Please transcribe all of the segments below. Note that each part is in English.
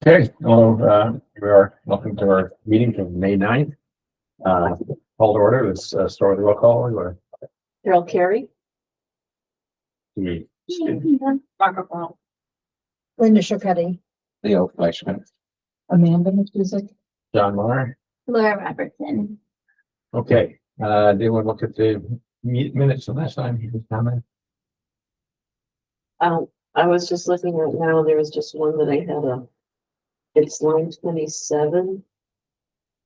Okay, well, we are welcome to our meeting from May 9th. Call to order. Let's start with the roll call. Carol Carey. We Margaret Brown. Linda Schiavetti, Leo Fleischman, Amanda McCusick. John Meyer. Laura Robertson. Okay, did anyone look at the minutes from last time? He was comment. I was just looking right now, there was just one that I had it's line 27.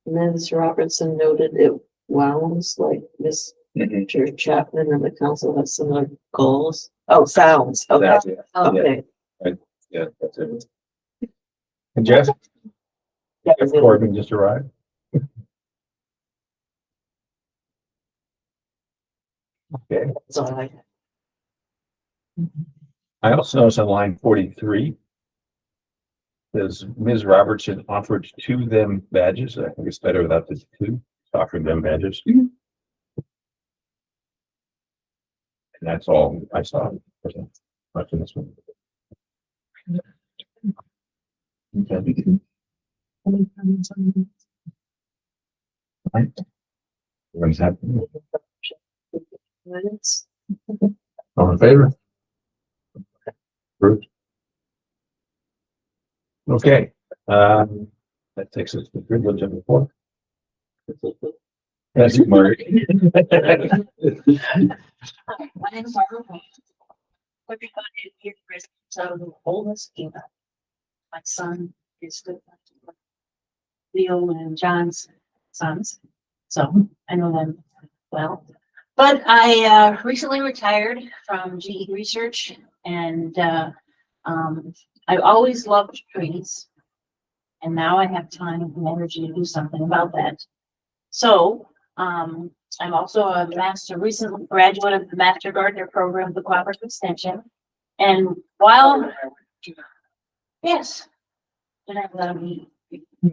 Ms. Robertson noted it sounds like Mr. Chapman and the council has similar goals. Oh, sounds, okay, That's it. okay. Yeah, that's it. And Jeff, Yeah, Corbin just arrived. Okay. that's all I had. I also noticed on line 43, says Ms. Robertson offered to them badges. I think it's better without the two, offering them badges. And that's all I saw. Much in this one. Okay. Everyone's happy. Minutes. All in favor? Approved. Okay, that takes us to the privilege of the floor. That's Mark. My name is Margaret. What you got in here is the oldest Eva. My son is good. Leo and John's sons, so I know them well. But I recently retired from GE Research, and I've always loved trees. And now I have time and energy to do something about that. So I'm also a recent graduate of the Master Gardener program of the Cooperative Extension. And while, yes. Did I have that?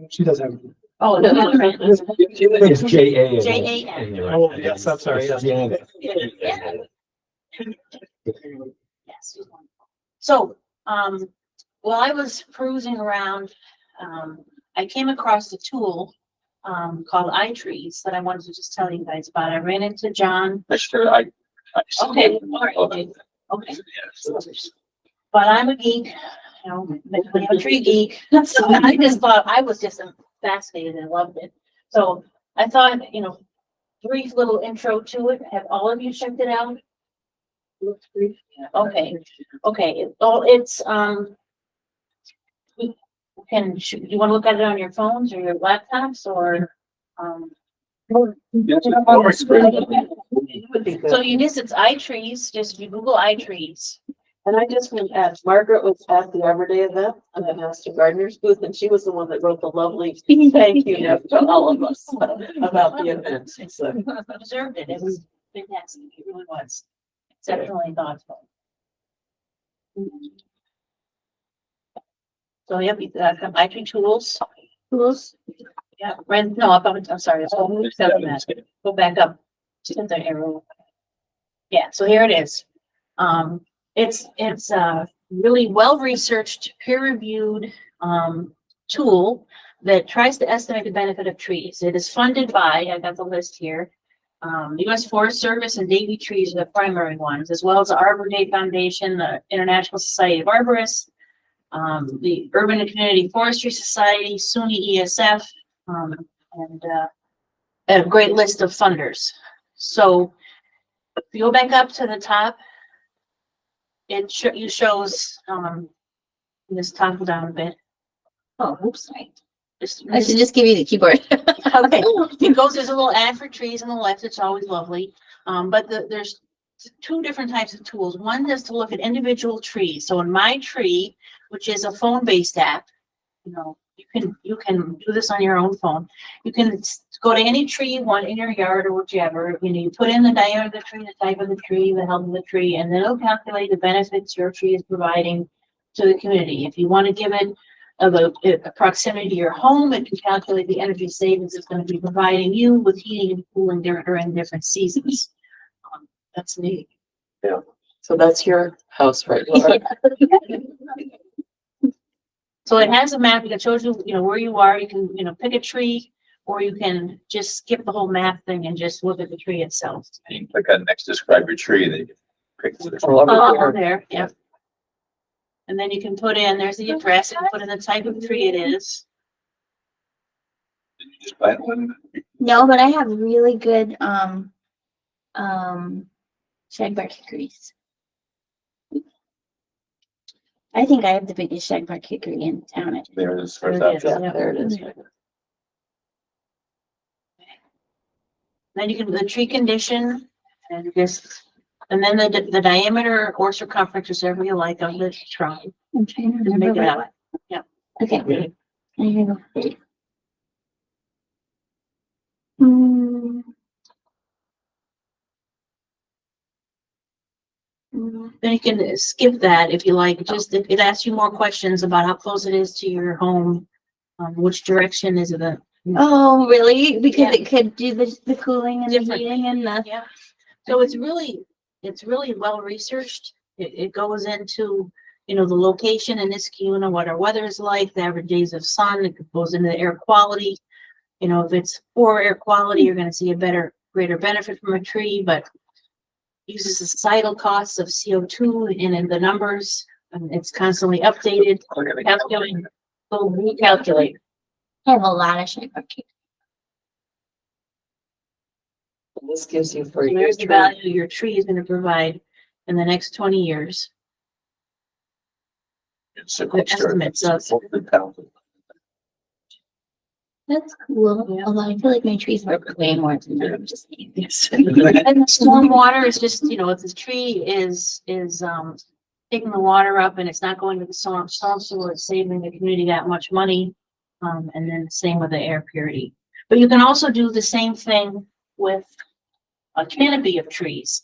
She does have. Oh, no, that's right. It's J.A. J.A.N. Oh, yes, I'm sorry. Yes. Janet. Yes. So, while I was cruising around, I came across a tool called iTrees that I wanted to just tell you guys about. I ran into John. Sure, Okay, all right, okay. But I'm a geek, you know, I'm a tree geek. So I just thought I was just fascinated and loved it. So I thought, you know, brief little intro to it. Have all of you checked it out? Okay, okay. It's you want to look at it on your phones or your laptops or so you just, it's iTrees, just you Google iTrees. And I just want to add, Margaret was at the Arbor Day event at the Master Gardener's booth, and she was the one that wrote the lovely thank you note to all of us about the event. So You deserved it. It was fantastic. It really was. Exceptionally thoughtful. So yep, iTree tools. Yeah, no, I'm sorry. Go back up to the arrow. Yeah, so here it is. It's a really well-researched, peer-reviewed tool that tries to estimate the benefit of trees. It is funded by, I got the list here, the U.S. Forest Service and Davey Trees are the primary ones, as well as the Arbor Day Foundation, the International Society of Arborists, the Urban and Community Forestry Society, SUNY ESF, and a great list of funders. So if you go back up to the top, it shows just toggle down a bit. Oh, oops, sorry. I should just give you the keyboard. Okay, there's a little ad for trees on the left. It's always lovely. But there's two different types of tools. One is to look at individual trees. So in My Tree, which is a phone-based app, you know, you can do this on your own phone. You can go to any tree you want in your yard or whichever. You know, you put in the diameter of the tree, the type of the tree, the health of the tree, and then it'll calculate the benefits your tree is providing to the community. If you want to give it a proximity to your home, it can calculate the energy savings it's going to be providing you with heating and cooling during different seasons. That's neat. yeah, so that's your house, right, Laura? So it has a map that shows you, where you are. You can, pick a tree, or you can just skip the whole map thing and just look at the tree itself. And you click on next, describe your tree, then you can pick the tree. Oh, there, yeah. And then you can put in, there's the address, you can put in the type of tree it is. Did you just plant one? No, but I have really good, shagbark hickories. I think I have the biggest shagbark hickory in town. There it is. There First it is. option. Yeah, there it is. Then you can, the tree condition, and just, and then the diameter or circumference, whichever you like, of the trunk. I'm trying to Just make remember it what. up. Yeah. Okay. There you go. Hmm. Then you can skip that if you like, just, it asks you more questions about how close it is to your home. Which direction is it? Oh, really? Because Yeah. it could do the cooling and the Different. heating and the. Yeah. So it's really well researched. It goes into, the location in Niskayuna, what our weather is like, the average days of sun, it goes into the air quality. If it's poor air quality, you're gonna see a greater benefit from a tree, but uses the societal costs of CO2 and in the numbers, and it's constantly updated, calculated, so recalculate. I have a lot of shagbark hickory. This gives you for So your there's the tree. value your tree is gonna provide in the next 20 years. It's a The estimates of- That's cool. Yeah. Although I feel like my trees work way more than that. Just saying. And the storm water is just, if the tree is taking the water up and it's not going to the storm sewer, it's saving the community that much money. And then same with the air purity. But you can also do the same thing with a canopy of trees,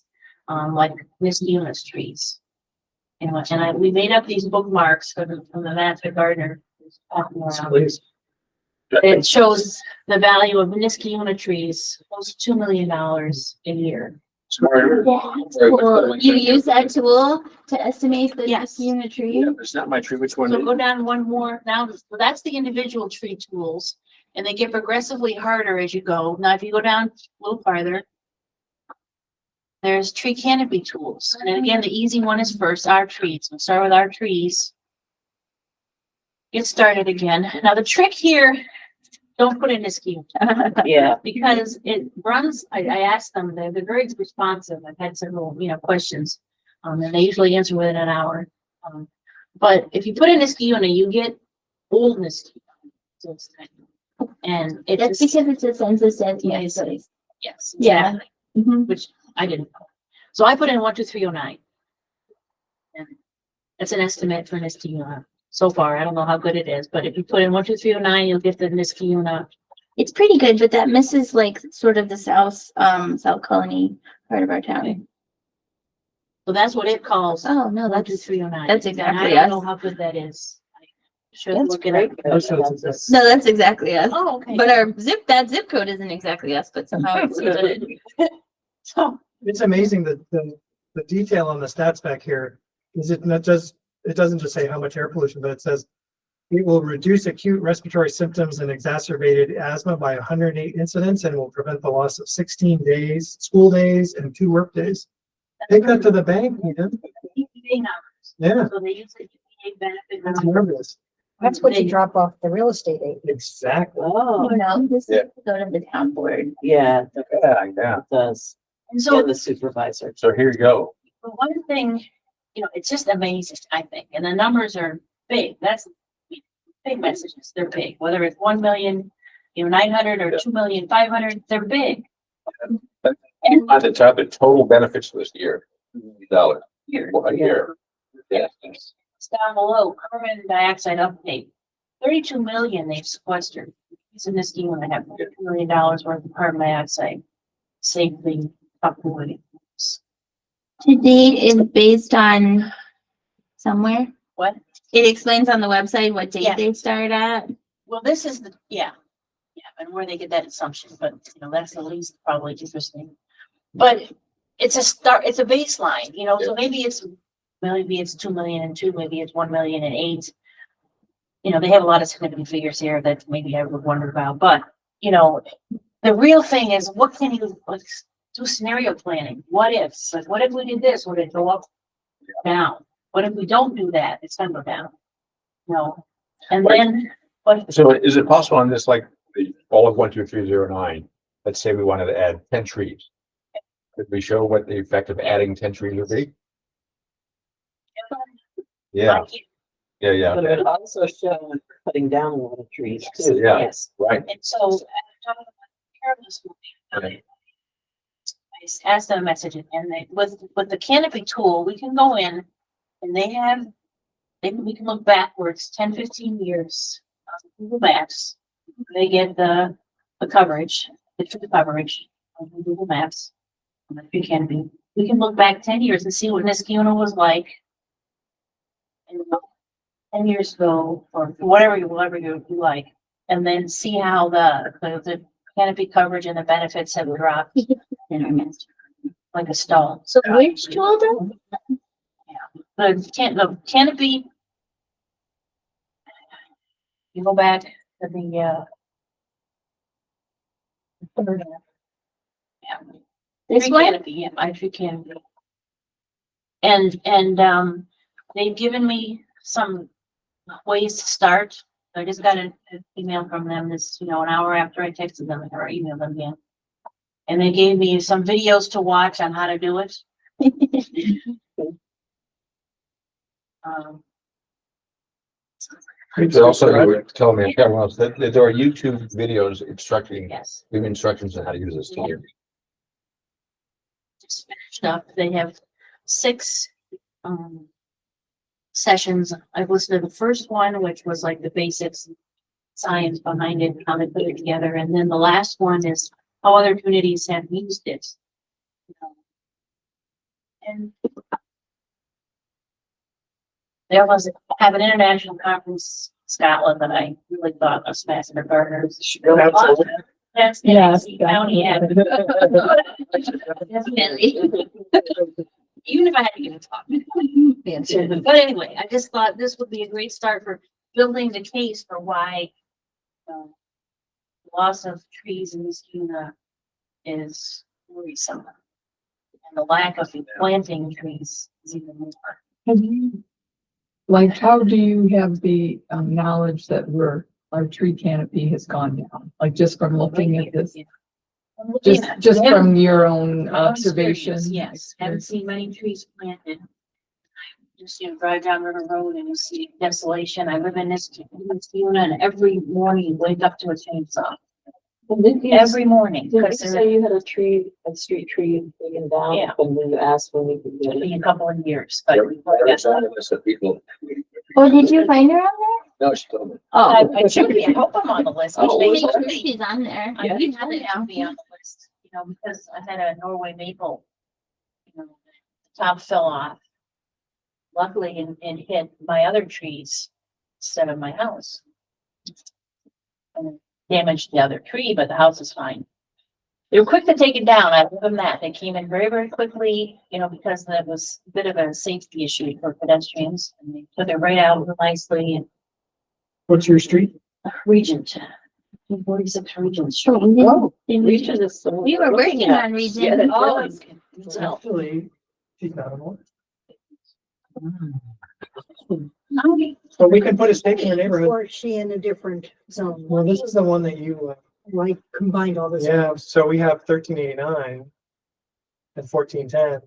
like Niskayuna's trees. We made up these bookmarks from the Master Gardener. Please. It shows the value of Niskayuna trees, close to $2 million a year. That's cool. You use that tool to estimate the Yes. unit tree? Yeah, it's not my tree. Which one? So go down one more. Now, so that's the individual tree tools, and they get progressively harder as you go. Now, if you go down a little farther, there's tree canopy tools. And then again, the easy one is first, our trees. We'll start with our trees. Get started again. Now, the trick here, don't put in Niskayuna. Yeah. Because it runs, I asked them, they're very responsive. I've had several, questions. And they usually answer within an hour. But if you put in Niskayuna, you get old Niskayuna. So it's kind of- And it That's just, because it's a census Yes. place. yes. Yeah. exactly, Mhm. Which I didn't know. So I put in 12309. And that's an estimate for Niskayuna so far. I don't know how good it is, but if you put in 12309, you'll get the Niskayuna. It's pretty good, but that misses like sort of the south colony part of our town. So that's what it calls. Oh, no, One, two, that's, three, oh, nine. that's And exactly I don't know us. how good that is. I should That's look it great. up. Oh, so it's- no, that's exactly us. Oh, okay. But that zip code isn't exactly us, but somehow it's good. So, It's amazing that the detail on the stats back here is it doesn't just say how much air pollution, but it says it will reduce acute respiratory symptoms and exacerbated asthma by 108 incidents and will prevent the loss of 16 days, school days, and 2 work days. Take that to the bank, Ian. EPA numbers. Yeah, So they use the EPA benefit that's numbers. marvelous. That's what you drop off the real estate agent. Exactly. Oh, You know, this Yeah. is to go to the town board. yeah, it Yeah. does. And so, And the supervisor. So here you go. but one thing, it's just amazing, I think, and the numbers are big. That's big messages. They're big, whether it's 1 million, 900 or 2,500,000, they're big. And On the top, the total benefits this year, $1 here, a year. Yeah. it's down below, carbon dioxide uptake, 32 million they've sequestered. It's in this scheme when they have $50 million worth of carbon dioxide safely upward. To date is based on somewhere. What? It explains on the website what date Yeah. they start at. Well, this is yeah, and where they get that assumption, but that's the least probably interesting. But it's a start, it's a baseline, so maybe it's 2,000,002, maybe it's 1,000,008. you know, they have a lot of significant figures here that maybe I would wonder about, but, you know, the real thing is what can you, like, do scenario planning? What ifs? Like, what if we did this? Would it go up, down? What if we don't do that? It's gonna go down. No. And then, but So is it possible on this, like, the, all of 12309, let's say we wanted to add 10 trees? Could we show what the effect of adding 10 trees would be? Yeah, like, yeah, But yeah, it would also show cutting down a lot of trees too. Yeah. yes. right. And so, talking about careless moving, Okay. I just asked them a message and they, with the canopy tool, we can go in and they have, we can look backwards 10, 15 years on Google Maps. They get the coverage, the true coverage on Google Maps. On the tree canopy. We can look back 10 years and see what Niskuna was like. And 10 years ago, or whatever you like, and then see how the canopy coverage and the benefits have dropped in our midst, like a stone. So which tool though? The canopy. You go back to the, yeah. This Tree one? canopy, yeah, my tree canopy. And, they've given me some ways to start. I just got an email from them this, you know, an hour after I texted them or emailed them again. And they gave me some videos to watch on how to do it. Um, But also, you were telling me, everyone else, that there are YouTube videos instructing, yes, giving instructions on how to use this tool. just finished up. They have 6, sessions. I've listened to the first one, which was like the basics, science behind it, how they put it together. And then the last one is how other communities have used it. And there was, have an international conference in Scotland that I really thought us master gardeners should go to. That's in Nancy County. Definitely. Even if I had to give a talk. But anyway, I just thought this would be a great start for building the case for why loss of trees in Niskuna is worrisome. And the lack of planting trees is even more. Like, how do you have the knowledge that our tree canopy has gone down? Like, just from looking at this, just from your own observation? Yes, haven't seen many trees planted. Just, you know, drive down River Road and you see desolation. I live in Niskuna and every morning you wake up to a chainsaw. Every morning. Did you Because say you had a street tree taken down? Yeah. And then you asked when we could get it'll be it? a couple of years, but. Oh, did you find her on No, she told me. there? Oh, I should be, I hope I'm on the list. Oh, I was think that? she's on there. I didn't have it to be on the list, you know, because I had a Norway maple. You know, the top fell off. Luckily, and hit my other trees instead of my house. And damaged the other tree, but the house is fine. They were quick to take it down. I give them that. They came in very, very quickly, you know, because that was a bit of a safety issue for pedestrians. And they took it right out nicely and What's your street? Regent. 46 Regent Oh, Street. we didn't- Oh, didn't- Region is. We were working on Region. Yeah, it Oh, was. it's Actually, she's not on board. so But we can put a stake in your neighborhood. Or is she in a different zone? Well, this is the one that you, Like combined all this. yeah, so we have 1389 and 1410,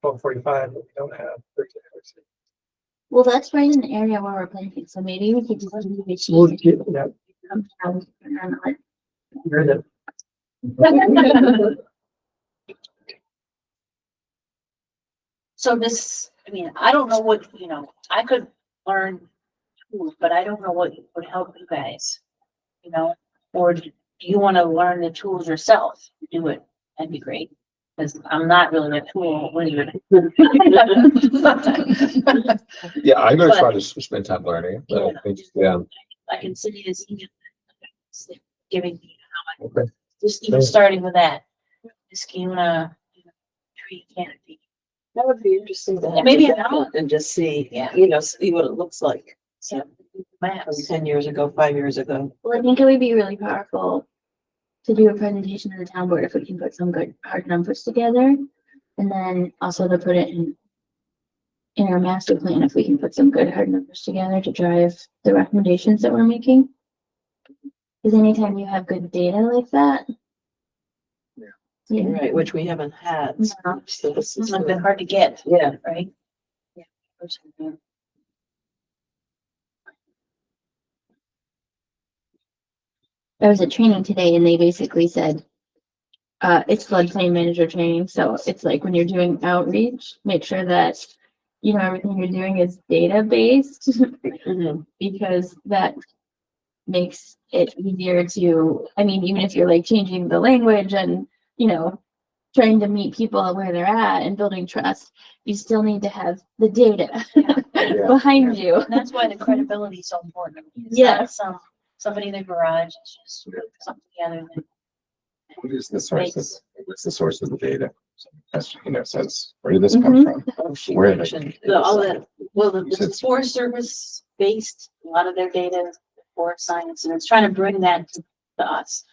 1245, but we don't have 1306. Well, that's right in the area where we're planting, so maybe we could just leave it. We'll get that. You're the- So this, I mean, I don't know what, you know, I could learn tools, but I don't know what would help you guys. You know, or do you want to learn the tools yourself? Do it, that'd be great. Because I'm not really a tool wizard. Yeah, I'm gonna try to spend time learning, but I think, yeah, I can send you this email. Giving me how I, okay. just even starting with that. Niskuna tree canopy. That would be interesting to have. Maybe to an look hour. And just see, Yeah. you know, see what it looks like. So from maps. 10 years ago, 5 years ago. Well, I think it would be really powerful to do a presentation to the town board if we can put some good hard numbers together. And then also to put it in our master plan, if we can put some good hard numbers together to drive the recommendations that we're making. Because anytime you have good data like that. Yeah. Right, which we haven't had. No. So this It's is, not been hard to get, yeah, right? There was a training today and they basically said, it's floodplain manager training, so it's like when you're doing outreach, make sure that, you know, everything you're doing is data-based, mhm, because that makes it easier to, I mean, even if you're like changing the language and, you know, trying to meet people where they're at and building trust, you still need to have the data behind you. And that's why the credibility is so important. It's Yeah. not somebody in the garage, it's just something together that What is the source of, makes. what's the source of the data? That's, says, where did this come from? oh, she Where are they? mentioned. All that, well, the It's Forest Service based, a lot of their data, forest science, and it's trying to bring that to us.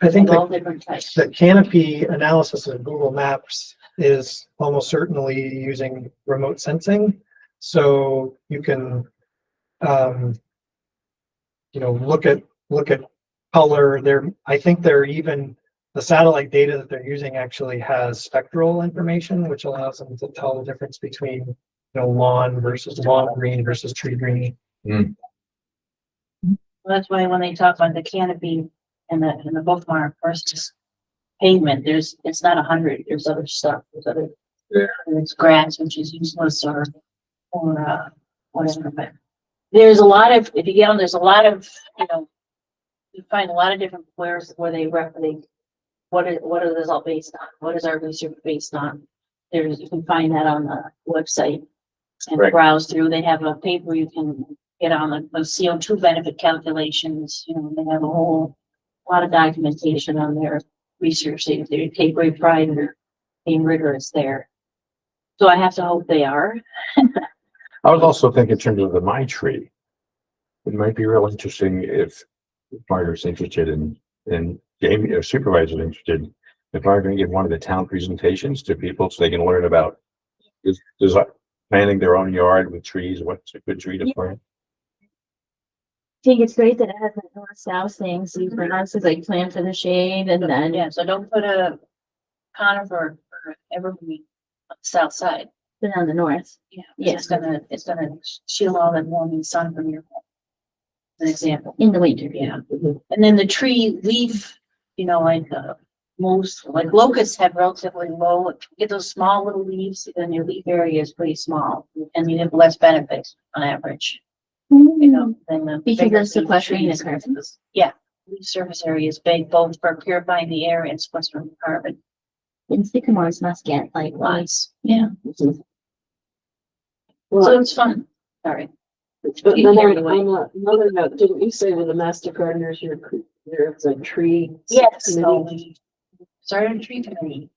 I think Of all that different types. the canopy analysis of Google Maps is almost certainly using remote sensing. So you can, look at color there. I think the satellite data that they're using actually has spectral information, which allows them to tell the difference between, lawn versus lawn green versus tree green. That's why when they talk about the canopy and the bookmark versus pavement, it's not 100, there's other stuff, there's other. Yeah. There's grass, which is useless or whatever, but there's a lot of, if you get on, there's a lot of, you find a lot of different where they reference, what are those all based on? What is our research based on? You can find that on the website and Right. browse through. They have a paper you can get on the CO2 benefit calculations, they have a lot of documentation on their research. They take great pride in being rigorous there. So I have to hope they are. I was also thinking in terms of the My Tree. It might be real interesting if Margaret's interested in Jamie or supervisors interested. If Margaret can give one of the town presentations to people so they can learn about planting their own yard with trees, what's a good tree to plant. I think it's great that it has that north-south thing, so you can also like plan for the shade and then. Yeah, so don't put a conifer or evergreen on the south side. Put it on the north. Yeah. Yeah. It's gonna shield all that morning sun from your home. An example. In the winter. Yeah. And then the tree leaf, most, like locusts have relatively low, get those small little leaves, then your leaf area is pretty small and you have less benefits on average, than the. Because bigger of sequestering the trees. carbon. Yeah, leaf surface area is big, both for purifying the air and sequestering carbon. And sycamores must get like Lots, yeah, so Well, it's fun, sorry. but then on another note, didn't you say with the master gardeners, there's a tree? Yes, so committee? we started a tree committee,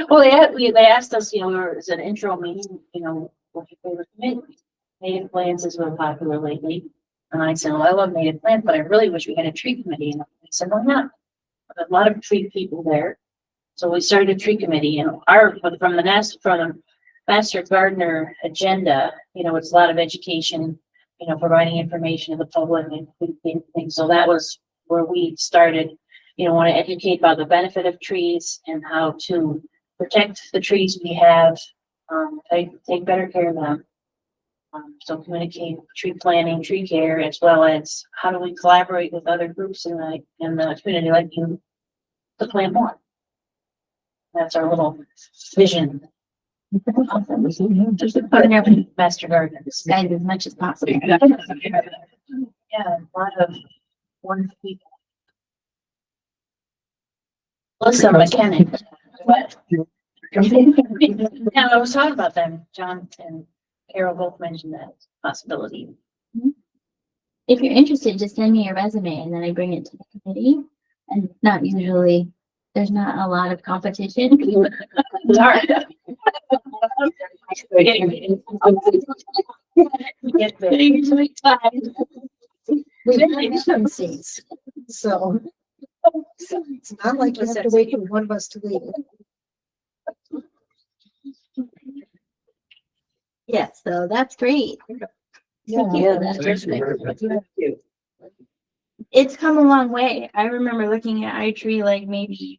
well, they asked us, as an intro meeting, what's your favorite committee? Native plants has been popular lately. And I said, well, I love native plants, but I really wish we had a tree committee. And they said, why not? A lot of tree people there. So we started a tree committee and from the Master Gardener agenda, it's a lot of education, providing information to the public and things. So that was where we started, want to educate about the benefit of trees and how to protect the trees we have, take better care of them. So communicate tree planting, tree care, as well as how do we collaborate with other groups in the community like you to plant more. That's our little vision. Just partner with Master Gardeners. guys as much as possible. Yeah, a lot of wonderful people. Melissa McKenna. What? Yeah, I was talking about them. John and Carol both mentioned that possibility. If you're interested, just send me your resume and then I bring it to the committee. And not usually there's not a lot of competition. It's hard. Get They're there. usually tied. We have some seats, so it's not like you have to wait for one of us to leave. Yeah, so that's great. Yeah, that's Thanks very much. It's come a long way. I remember looking at iTree like maybe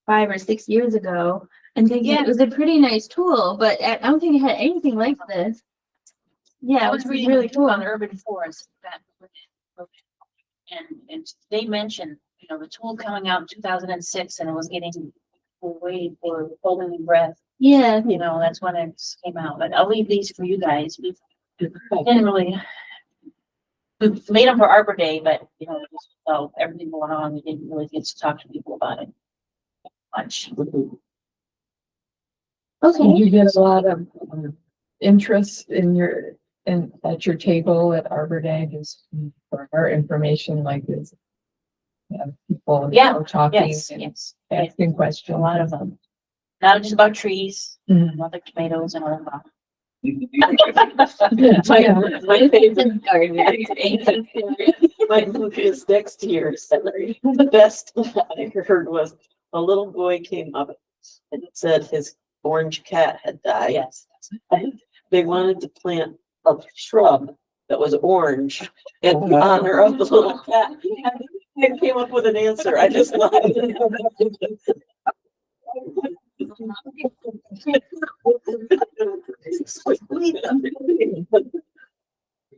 5 or 6 years ago and thinking it was a pretty nice tool, but I don't think it had anything like this. Yeah, I it was was reading really really cool cool. on urban forest and they mentioned, you know, the tool coming out in 2006 and it was getting way for holding your breath. Yeah, You know, that's when it came out, but I'll leave these for you guys. We didn't really. We made them for Arbor Day, but you know, so everything going on, we didn't really get to talk to people about it much. Did okay. you get a lot of interest at your table at Arbor Day, just for our information like this? Yeah, people Yeah, talking Yes, and yes, asking questions. a lot of them. Not just about trees, Mhm. about the tomatoes and all that. My favorite, Garden. my book is next year, celery. The best I heard was a little boy came up and said his orange cat had died. Yes. And they wanted to plant a shrub that was orange in honor of the little cat. They came up with an answer. I just loved it.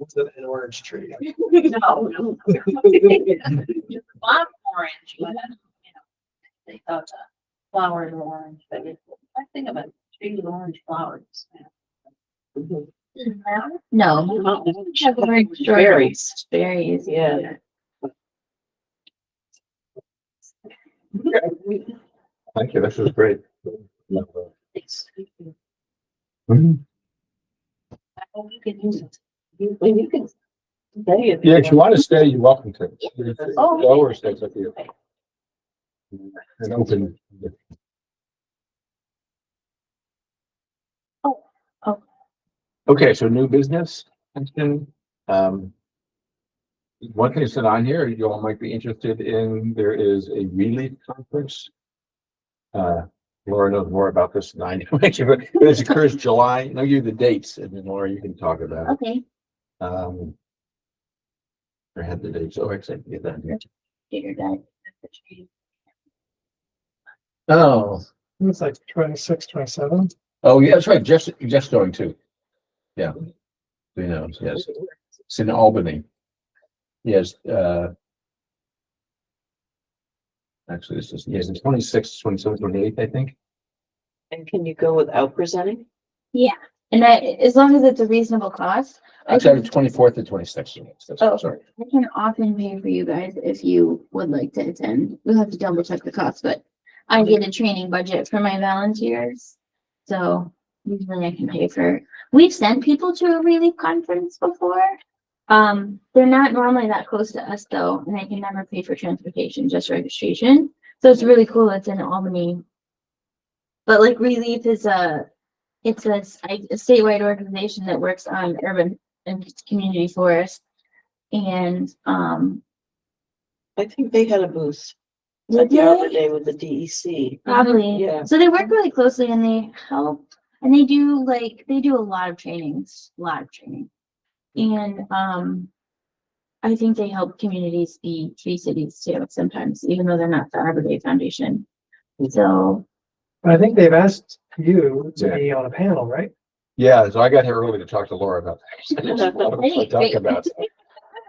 It's an orange tree. No, no. Not orange, but, you know, they thought the flowers were orange, but I think of it, trees with orange flowers. No. Berries. Berries. Yeah. Thank you. This was great. It's- Mhm. I hope you can use it. You can. Stay if Yeah, if you want to stay, you're welcome to. Oh. Go or stay, it's up to you. And open. Oh. Okay, so new business. One thing that's on here, you all might be interested in, there is a Relief conference. Laura knows more about this than I do, but it occurs July, I'll give you the dates, and then Laura, you can talk about it. Okay. I had the dates, oh, actually, I can get that here. Figured that. Oh, It's like 26, 27. oh, yeah, that's right, Jeff's going too. Yeah. Who knows, yes, it's in Albany. Yes, actually, this is, yes, the 26th, 27th, 28th, I think. And can you go without presenting? And as long as it's a reasonable cost, I Actually, can, 24th and 26th. Oh. Sorry. I can often pay for you guys if you would like to attend. We'll have to double check the cost, but I get a training budget for my volunteers. So usually I can pay for, we've sent people to a relief conference before. They're not normally that close to us though, and I can never pay for transportation, just registration. So it's really cool. It's in Albany. But like Relief is it's a statewide organization that works on urban and community forest. And, I think they had a booth did at the Arbor they? Day with the DEC. Probably. Yeah. So they work really closely and they help, and they do a lot of trainings, And, I think they help communities be tree cities too, sometimes, even though they're not the Arbor Day Foundation. So, I think they've asked you to be on a panel, right? Yeah, so I got here early to talk to Laura about that. There's a lot of stuff to talk Great. about.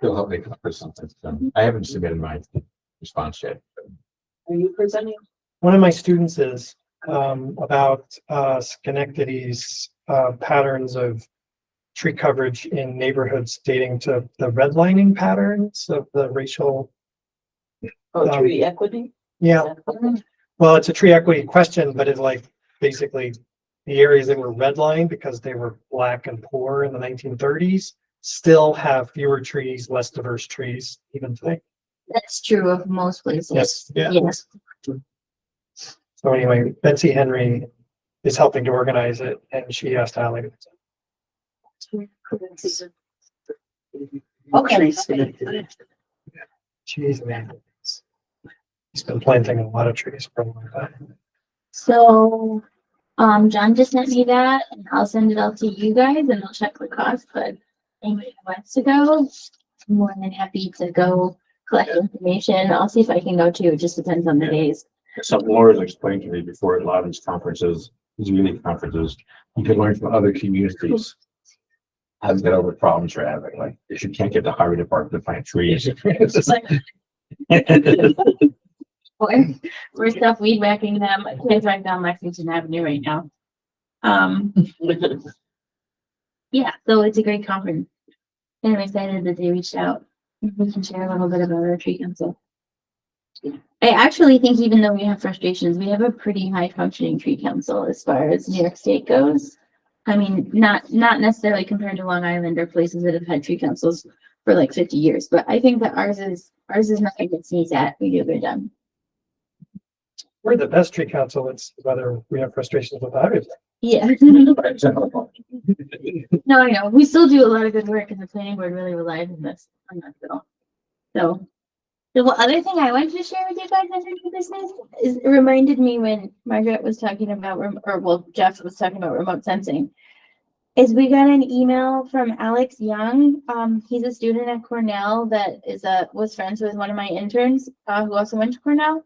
She'll help me cover something. So I haven't submitted my response yet. Are you presenting? One of my students is about Schenectady's patterns of tree coverage in neighborhoods dating to the redlining patterns of the racial. Oh, tree equity? Yeah, well, it's a tree equity question, but it's like basically the areas that were redlined because they were black and poor in the 1930s still have fewer trees, less diverse trees even today. that's true of most places. Yes, yeah. Yes. So anyway, Betsy Henry is helping to organize it, and she asked Ally. Okay. She's man. He's been planting a lot of trees for a long time. So, John just sent me that and I'll send it out to you guys and I'll check the cost, but anybody who wants to go, I'm more than happy to go collect information. I'll see if I can go too. It just depends on the days. Something Laura's explained to me before, a lot of these conferences, these unique conferences, you can learn from other communities how to get over problems you're having, like if you can't get the highway department to plant trees. We're stuff weed whacking them. I can't drive down Lexington Avenue right now. Yeah, so it's a great conference. And I'm excited that they reached out. We can share a little bit about our tree council. I actually think even though we have frustrations, we have a pretty high functioning tree council as far as New York State goes. I mean, not necessarily compared to Long Island or places that have had tree councils for like 50 years, but I think that ours is nothing to sneeze at. We do a good job. We're the best tree council. It's whether we have frustrations with everything. Yeah. No, I know. We still do a lot of good work and the planning board really relies on this. On that bill. So the other thing I wanted to share with you guys under new business is it reminded me when Margaret was talking about, Jeff was talking about remote sensing, is we got an email from Alex Young. He's a student at Cornell that was friends with one of my interns who also went to Cornell.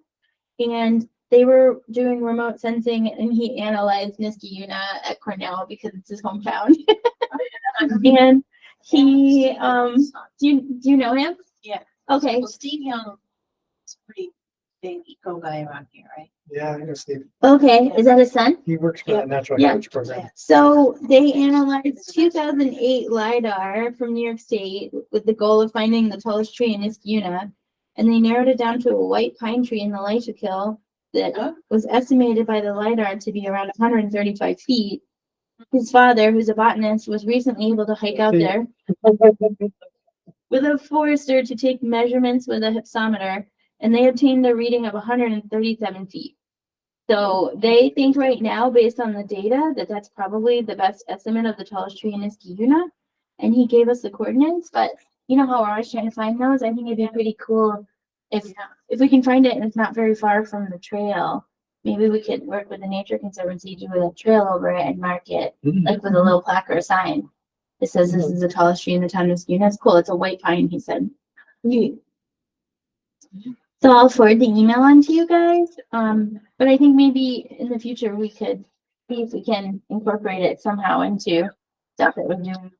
And they were doing remote sensing and he analyzed Niskayuna at Cornell because it's his hometown. And he, do you know him? Yeah. Okay. Well, Steve Young is a pretty big eco guy around here, right? Yeah, I know Steve. Okay. Is that his son? He works for the Natural Yeah. Heritage Program. So they analyzed 2008 LiDAR from New York State with the goal of finding the tallest tree in Niskayuna. And they narrowed it down to a white pine tree in the Leitchkill that was estimated by the LiDAR to be around 135 feet. His father, who's a botanist, was recently able to hike out there with a forester to take measurements with a hypsometer, and they obtained a reading of 137 feet. So they think right now, based on the data, that that's probably the best estimate of the tallest tree in Niskayuna. And he gave us the coordinates, but you know how we're always trying to find those? I think it'd be pretty cool if we can find it and it's not very far from the trail. Maybe we could work with the Nature Conservancy, do a trail over it and mark it, like with a little plaque or a sign. It says this is the tallest tree in the town of Niskayuna. It's cool. It's a white pine, he said. So I'll forward the email on to you guys. But I think maybe in the future we could see if we can incorporate it somehow into stuff that we're doing.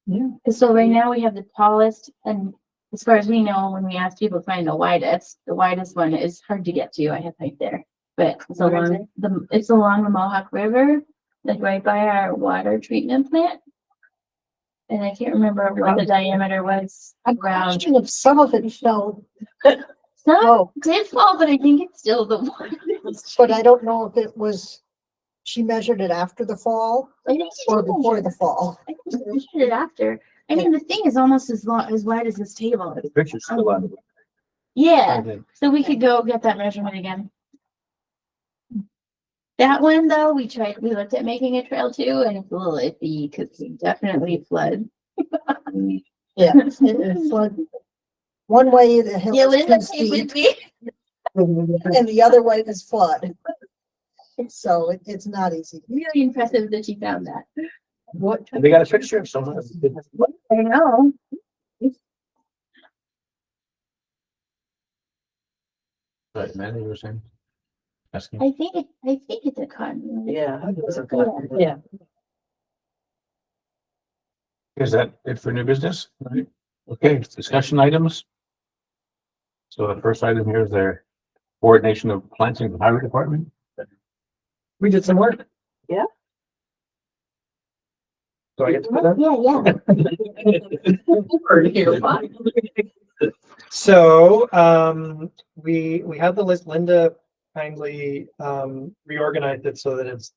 Yeah. So right now we have the tallest, and as far as we know, when we ask people to find the widest one is hard to get to. I have right there, but it's along the Mohawk River, like right by our water treatment plant. And I can't remember what the diameter was I'm around. questioning if some of it fell, Some did fall, but I think it's still the one. but I don't know if it was, she measured it after the fall I think she or did before measure the fall. I think she measured it after. I mean, the thing is almost as wide as this table. The picture's still on. Yeah, so we could go get that measurement again. That one though, we looked at making a trail too, and it's a little iffy because we definitely flood. Yeah. It flooded. One way the hill Yeah, is Linda too came with steep me. and the other way is flood. So it's not easy. Really impressive that she found that. What? They got a picture of someone. I know. Right, man, you were saying? Asking. I think it's a con. Yeah. Yeah. Is that it for new business? Right. Okay, discussion items. So the first item here is their coordination of planting the highway department. We did some work. Yeah. So I get to put that? Yeah. So, we have the list. Linda kindly, reorganized it so that it's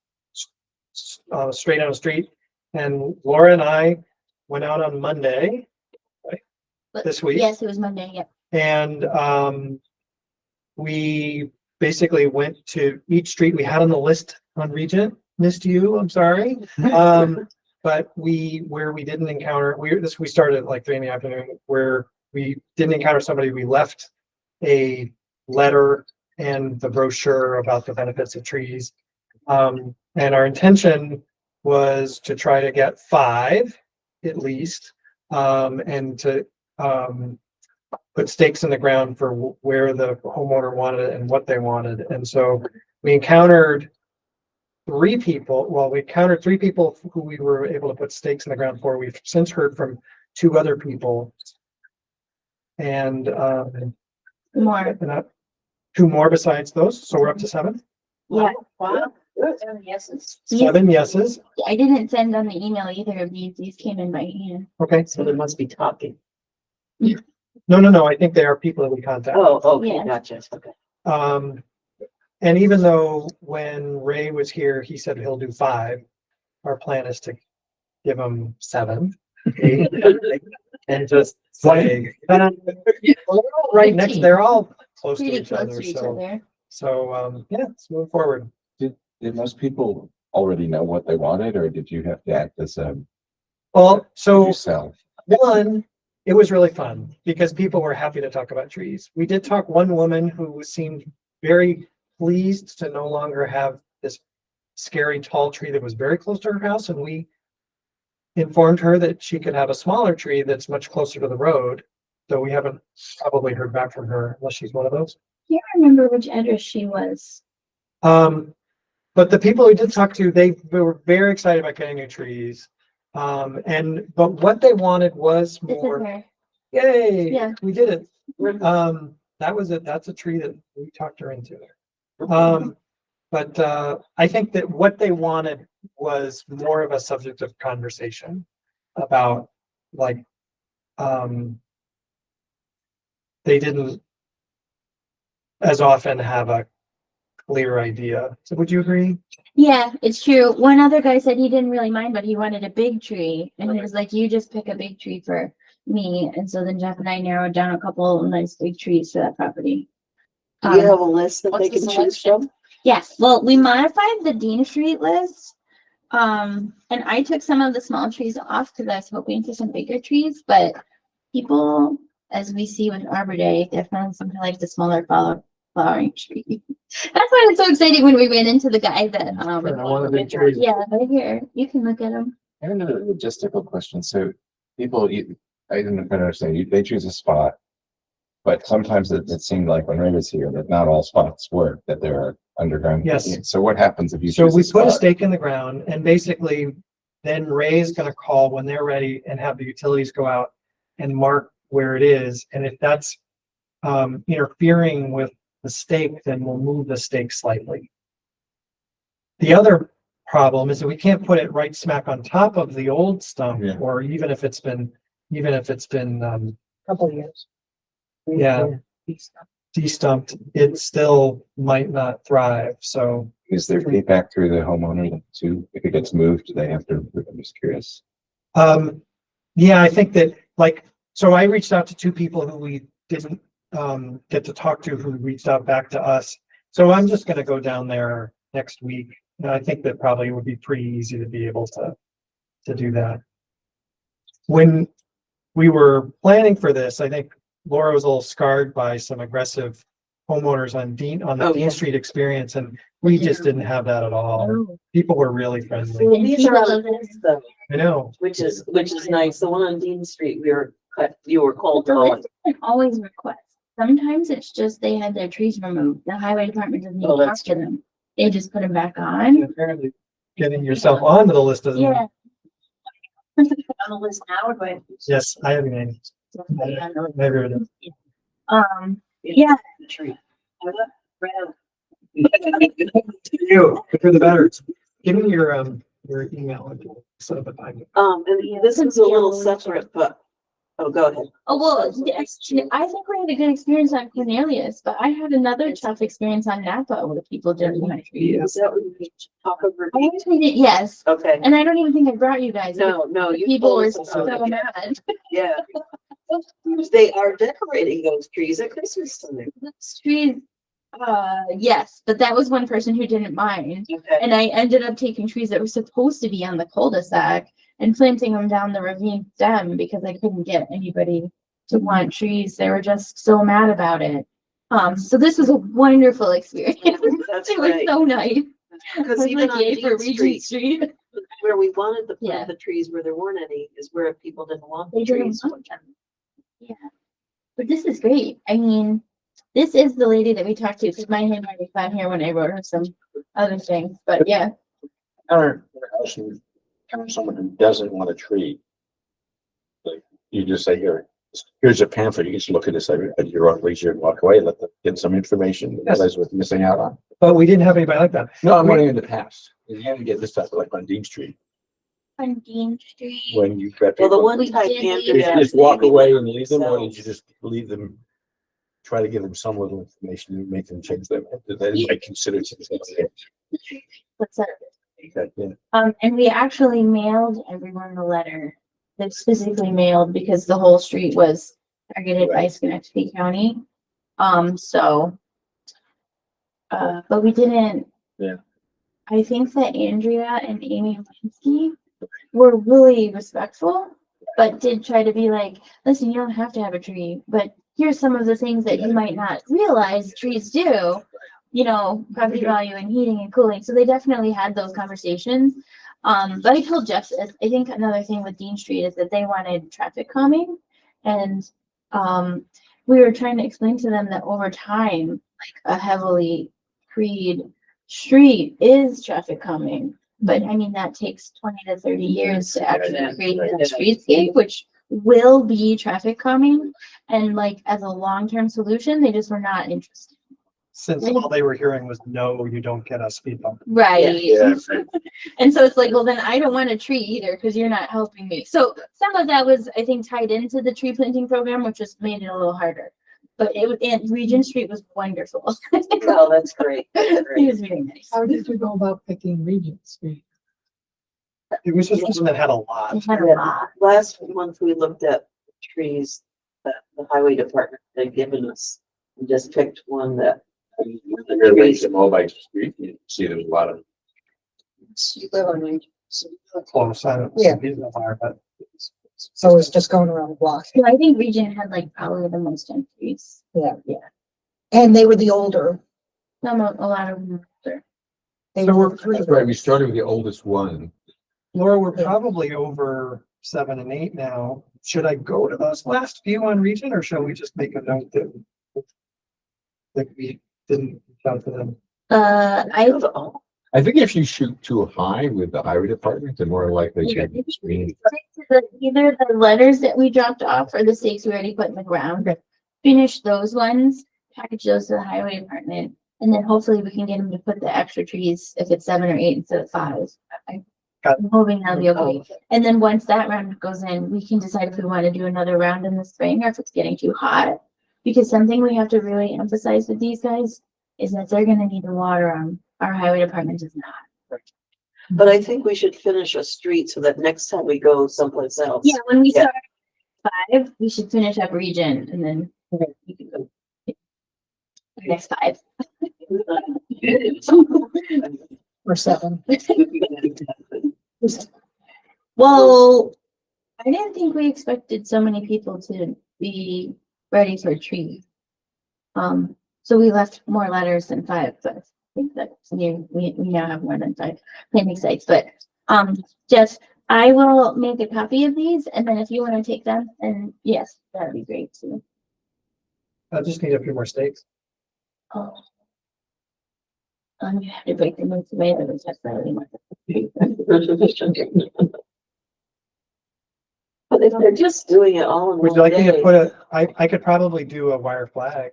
straight on the street. And Laura and I went out on Monday, this week. Yes, it was Monday. Yeah. And, we basically went to each street we had on the list on Regent. Missed you, I'm sorry. But where we didn't encounter, we started at like 3 p.m, where we didn't encounter somebody, we left a letter and the brochure about the benefits of trees. And our intention was to try to get 5 at least, and to put stakes in the ground for where the homeowner wanted it and what they wanted. And so we encountered 3 people. Well, we encountered 3 people who we were able to put stakes in the ground for. We've since heard from 2 other people. And More. 2 more besides those. So we're up to 7. Yeah. Wow. Yeses. 7 yeses. I didn't send on the email either of these. These came in by hand. Okay. So they must be talking. No. I think they are people that we contact. Oh, okay, Yeah. gotcha, okay. And even though when Ray was here, he said he'll do 5, our plan is to give him 7, 8, and just say, right next, they're all close to Pretty each close other, to each so, other. yeah, let's move forward. Did most people already know what they wanted, or did you have to act as a Well, so yourself? one, it was really fun because people were happy to talk about trees. We did talk one woman who seemed very pleased to no longer have this scary tall tree that was very close to her house, and we informed her that she could have a smaller tree that's much closer to the road. So we haven't probably heard back from her unless she's one of those. Can't remember which address she was. But the people we did talk to, they were very excited about getting new trees. But what they wanted was This is more, her. yay, Yeah. we did it. That's a tree that we talked her into. But I think that what they wanted was more of a subject of conversation about, like, they didn't as often have a clear idea. So would you agree? Yeah, it's true. One other guy said he didn't really mind, but he wanted a big tree. And he was like, you just pick a big tree for me. And so then Jeff and I narrowed down a couple of nice big trees for that property. Do you have a list that they what's the can choose selection? from? Yes, well, we modified the Dean Street list. And I took some of the small trees off because I was hoping for some bigger trees, but people, as we see with Arbor Day, definitely something like the smaller flowering tree. That's why it's so exciting when we ran into the guy that, I want a big tree. yeah, right here, you can look at him. I have another logistical question. So people, I didn't quite understand, they choose a spot. But sometimes it seemed like when Ray was here, that not all spots work, that there are underground. Yes. So what happens if you So choose we put a spot? stake in the ground, and basically then Ray is gonna call when they're ready and have the utilities go out and mark where it is. And if that's interfering with the stake, then we'll move the stake slightly. The other problem is that we can't put it right smack on top of the old stump, Yeah. or even if it's been Couple of years. yeah, de-stumped, it still might not thrive. So Is there feedback through the homeowner too? If it gets moved, do they have to, I'm just curious. yeah, I think that, like, so I reached out to 2 people who we didn't get to talk to, who reached out back to us. So I'm just gonna go down there next week. And I think that probably would be pretty easy to be able to do that. When we were planning for this, I think Laura was a little scarred by some aggressive homeowners on the Oh, yeah. Dean Street experience, and we just didn't have that at all. Oh. People were really friendly. Well, And these are people on the list though, I know. which is nice. The one on Dean Street, you were called The on. list doesn't always request. Sometimes it's just they had their trees removed. The highway department doesn't Oh, even talk that's to them. They just put them back on. Apparently, getting yourself onto the list doesn't. Yeah. On the list now, or do I have to- Yes, I have your name. Maybe it is. Yeah. Tree. You, the quicker the better. Give me your email and we'll set up a time. And this is a little separate, but, oh, go ahead. Oh, well, I think we had a good experience on Cornelius, but I had another tough experience on Napa with people judging my trees. Is that what we talk over? I actually did, yes. Okay, And I don't even think I brought you guys. no, you. People told were us so about it. mad. Yeah. They are decorating those trees at Christmas time. Those trees Yes, but that was one person who didn't mind. Okay. And I ended up taking trees that were supposed to be on the cul-de-sac and planting them down the ravine stem because I couldn't get anybody to want trees. They were just so mad about it. So this was a wonderful experience. That's It was great. so nice. I Because was even like, on yay for Dean Regent Street, Street. where we wanted to Yeah. plant the trees where there weren't any, is where people didn't want They the didn't trees. want them. Yeah. But this is great. I mean, this is the lady that we talked to, because my handwriting's on here when I wrote her some other things, but yeah. Or someone who doesn't want a tree. Like, you just say, here's a pamphlet, you just look at this at your own leisure and walk away, let them get some information, Yes. realize what they're missing out on. But we didn't have anybody like that. No, I'm wondering in the past, you didn't get this stuff like on Dean Street, On Dean Street. when you got Well, the people, one We time did Andrea. did you just walk away and leave them, or did themselves. you just leave them? Try to give them some little information and make them change them, that they might consider something. What's that? Okay, yeah. And we actually mailed everyone the letter. That's physically mailed because the whole street was targeted by Schenectady County. So. But we didn't. Yeah. I think that Andrea and Amy Linsky were really respectful, but did try to be like, listen, you don't have to have a tree, but here's some of the things that you might not realize trees do. You know, property value and heating and cooling. So they definitely had those conversations. But I told Jeff this. I think another thing with Dean Street is that they wanted traffic calming. And we were trying to explain to them that over time, like a heavily treed street is traffic calming. But I mean, that takes 20 to 30 years to actually create that streetscape, which will be traffic calming. And like as a long-term solution, they just were not interested. Since all they were hearing was, no, you don't get a speed bump. Right. Yeah. And so it's like, well, then I don't want a tree either because you're not helping me. So some of that was, I think, tied into the tree planting program, which just made it a little harder. But it was, and Regent Street was wonderful. Oh, that's great. That's It great. was very nice. How did you go about picking Regent Street? It was just one that had a lot. It had a lot. Last month, we looked at trees that the highway department had given us. We just picked one that. You're raised in Mobile Street, you see there's a lot of. You live on Range. Close, I don't. Yeah. But So it's just going around the block. So I think Regent had like probably the most entries. Yeah. And they were the older. A lot of them. Were They So were we're- three. That's right, we started with the oldest one. Laura, we're probably over 7 and 8 now. Should I go to those last few on Region, or shall we just make a note that we didn't count to them? I think if you shoot too high with the highway department, they're more likely Yeah. to screen. Either the letters that we dropped off or the stakes we already put in the ground. Finish those ones, package those to the highway department, and then hopefully we can get them to put the extra trees if it's 7 or 8 instead of 5. I'm hoping that'll be okay. And then once that round goes in, we can decide if we want to do another round in the spring or if it's getting too hot. Because something we have to really emphasize with these guys is that they're gonna need the water on. Our highway department does not. But I think we should finish a street so that next time we go someplace else. Yeah, when we Yeah. start 5, we should finish up Region and then we can go. Next 5. Or 7. Well, I didn't think we expected so many people to be ready for a tree. So we left more letters than 5, but I think that we now have more than 5 planting sites, but, Jeff, I will make a copy of these and then if you want to take them, and yes, that'd be great too. I just need a few more stakes. Oh. You have to break them into tomatoes, that's really much. But if they're just doing it all in Would you one like me to day. put I could probably do a wire flag.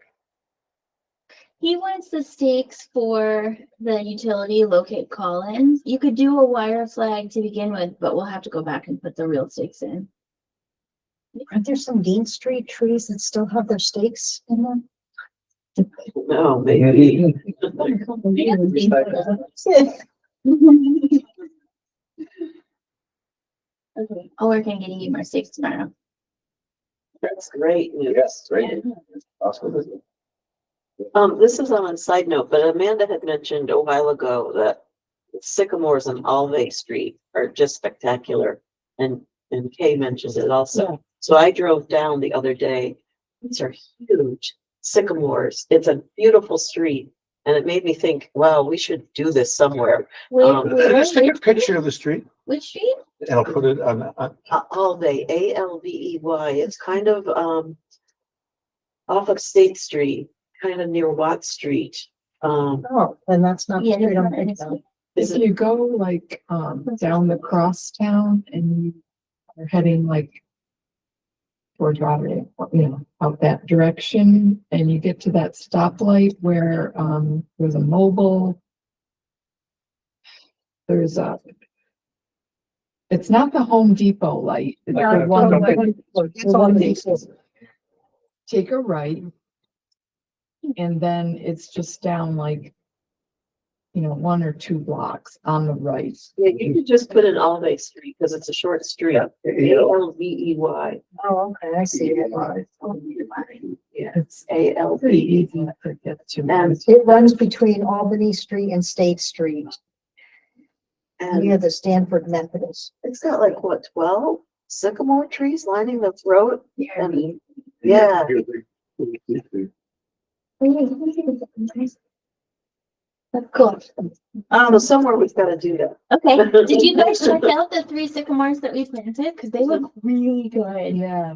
He wants the stakes for the utility locate call-ins. You could do a wire flag to begin with, but we'll have to go back and put the real stakes in. Aren't there some Dean Street trees that still have their stakes in them? No, maybe. Okay, I'll work on getting you more stakes tomorrow. That's great news. Yes, right. Possible. This is on a side note, but Amanda had mentioned a while ago that sycamores on Alvey Street are just spectacular. And Kay mentioned it also. So I drove down the other day. These are huge sycamores. It's a beautiful street. And it made me think, wow, we should do this somewhere. Just take a picture of the street Which street? and I'll put it on, Alvey, Alvey. It's kind of, off of State Street, kind of near Watt Street. Oh, and that's not. Yeah, we don't it's- think so. Is If it, you go like, down the crosstown and you are heading like toward Broadway, you know, out that direction, and you get to that stoplight where, there's a mobile. There's a, it's not the Home Depot light. It's Yeah, the one it's that- It's on the basis. take a right. And then it's just down like, you know, 1 or 2 blocks on the right. yeah, you could just put in Alvey Street because it's a short street. Alvey. Oh, okay, I see it. Yeah, It's A L pretty V. easy to get to. And, It runs between Albany Street and State Street, near and the Stanford Methodist. it's got like, what, 12 sycamore trees lining the road? And, yeah, That's cool. so somewhere we've got to do that. Okay, did you guys check out the 3 sycamores that we planted? Cause they look really good. Yeah.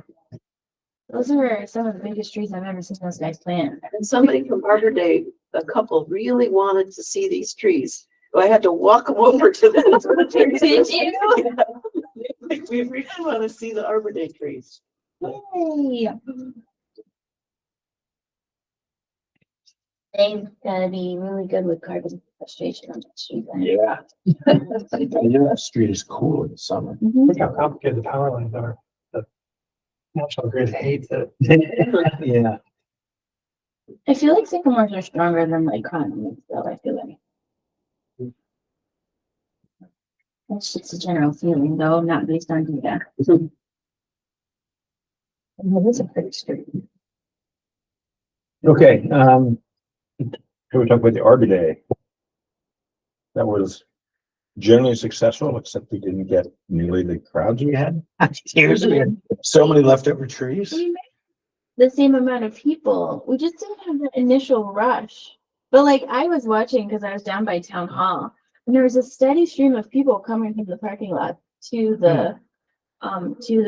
Those are some of the biggest trees I've ever seen those guys plant. And somebody from Arbor Day, a couple really wanted to see these trees. So I had to walk them over to them. Did you? Yeah. Like, we really want to see the Arbor Day trees. Yay. They've gotta be really good with carbon sequestration on that street. then. yeah. Yeah, that street is cool in the summer. Mhm. Look how complicated the power lines are. The National Grid hates it. Yeah. I feel like sycamores are stronger than like cottonwoods, though. I feel like. That's just a general feeling, though, not based on data. Well, it's a pretty street. Okay, can we talk about the Arbor Day? That was generally successful, except we didn't get nearly the crowds we had. Here's we had so many leftover trees. We met the same amount of people. We just didn't have that initial rush. But like I was watching because I was down by town hall, and there was a steady stream of people coming from the parking lot to the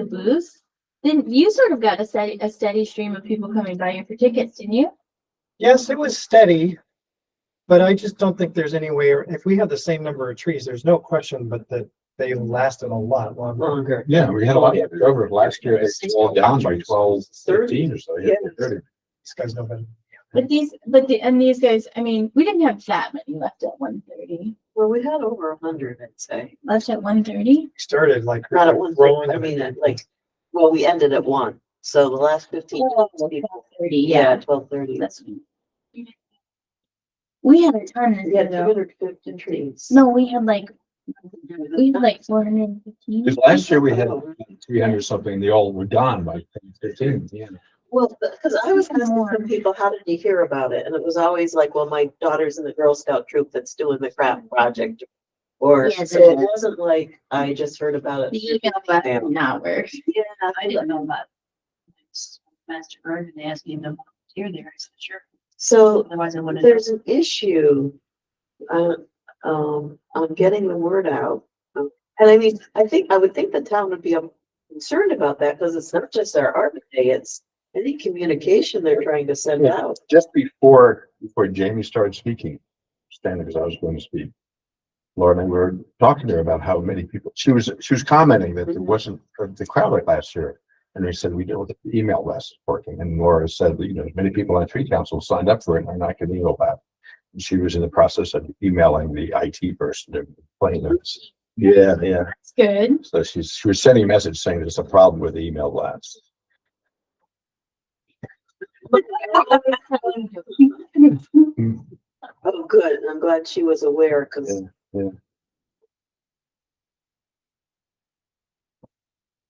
booth. Then you sort of got a steady stream of people coming by you for tickets, didn't you? Yes, it was steady, but I just don't think there's any way, if we have the same number of trees, there's no question, but that they lasted a lot longer. Longer. Yeah, we had a lot left over. Last year, it slowed down by 12, 13 or so. Yeah, 30. These guys know better. But these guys, I mean, we didn't have that many left at 1:30. Well, we had over 100, I'd say. Left at 1:30? Started like Not at one, rolling. I mean, at like, well, we ended at 1. So the last 15. Oh, 12:30, Yeah, yeah. 12:30. That's. We had a ton We had of though. 250 trees. No, we had like 415. Because last year we had 300 something, they all were gone by 15. Yeah. Well, because I was asking some people, how did you hear about it? And it was always like, well, my daughter's in the Girl Scout troop that's doing the craft project. Or, Yeah, so it wasn't like, I just heard about it. The email button did not work. Yeah, I didn't know about Master Garden, they asked me to volunteer there, I said, sure, So otherwise I wouldn't. there's an issue on getting the word out. And I mean, I would think the town would be concerned about that because it's not just our Arbor Day, it's any communication they're trying to send Yeah. out. Just before Jamie started speaking, standing because I was going to speak, Laura and I were talking to her about how many people, she was commenting that there wasn't the crowd like last year. And we said, we know the email list working. And Laura said, you know, many people on tree council signed up for it and are not getting email back. And she was in the process of emailing the IT person to explain this. Yeah, yeah. That's good. So she was sending a message saying there's a problem with the email blast. Oh, good. I'm glad she was aware because. Yeah.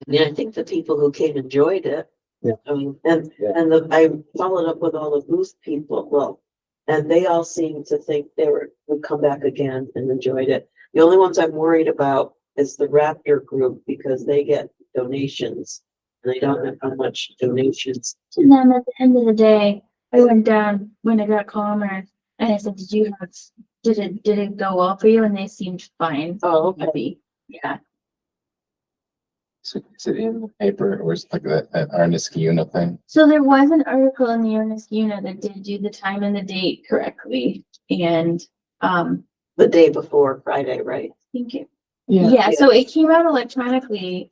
I mean, I think the people who came enjoyed it. Yeah. I mean, Yeah. and I followed up with all the booth people, well, and they all seemed to think would come back again and enjoyed it. The only ones I'm worried about is the Raptor group because they get donations. And they don't have how much donations. And then at the end of the day, I went down when it got calmer and I said, did it go well for you? And they seemed fine. Oh, okay. Happy. Yeah. So is it in the paper or is it like that Arniskiuna thing? So there was an article in the Earnest Una that did do the time and the date correctly. And, The day before Friday, right? thank you. Yeah, Yeah, so it came out electronically.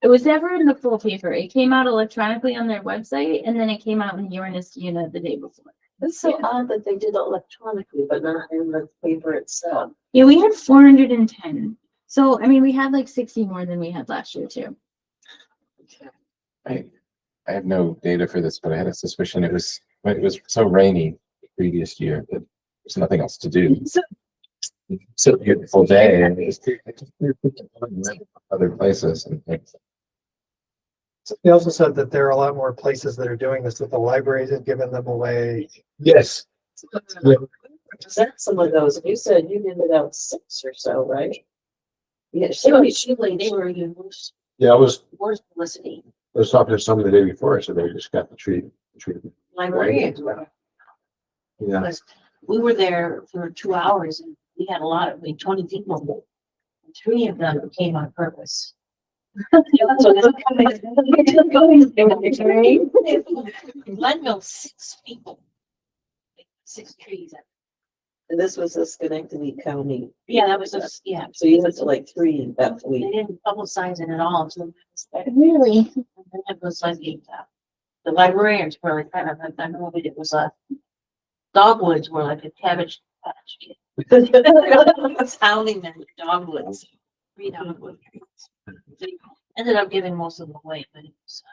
It was never in the full paper. It came out electronically on their website and then it came out in the Uranus Una the day before. It's so odd that they did it electronically, but not in the paper itself. Yeah, we had 410. So, I mean, we had like 60 more than we had last year too. I have no data for this, but I had a suspicion it was so rainy the previous year that there's nothing else to do. So beautiful day and it's other places and things. They also said that there are a lot more places that are doing this, that the libraries have given them away. Yes. Present some of those. You said you handed out 6 or so, right? Yeah, They were used Yeah, I was publicity. talking to someone the day before, so they just got the tree. Librarians. Yeah. Because we were there for 2 hours and we had 20 people. 3 of them came on purpose. Glenville, 6 people. 6 trees. And this was a Schenectady County. Yeah, that was just, yeah. So you went to like 3 in that They week. didn't publicize it at all. So Really? it was like the librarians were like kind of, I know it was dogwoods were like a cabbage patch. Sounding them dogwoods. 3 dogwood trees. They ended up giving most of them away, but it was.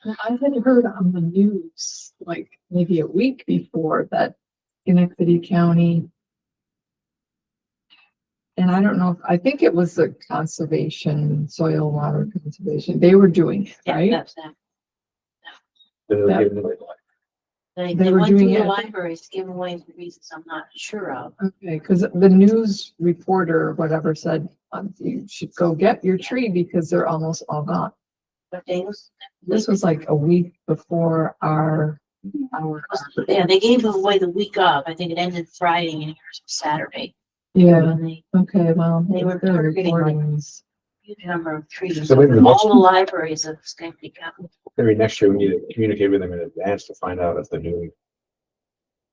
I had heard on the news, like maybe a week before, that Schenectady County. And I don't know, I think it was the conservation, soil water conservation, they were doing it, Yeah, right? that's that. They were That- giving away. They They were went to doing the it. libraries to give away for reasons I'm not sure of. Okay, because the news reporter, or whatever, said, you should go get your tree because they're almost all gone. But they was. This was like a week before our. Yeah, they gave them away the week of. I think it ended Friday and yours was Saturday. Yeah, And they okay, well. They were they're targeting, like, reporting- huge number of trees. So maybe the next- All the libraries of Schenectady County. Maybe next year we need to communicate with them in advance to find out if they're doing.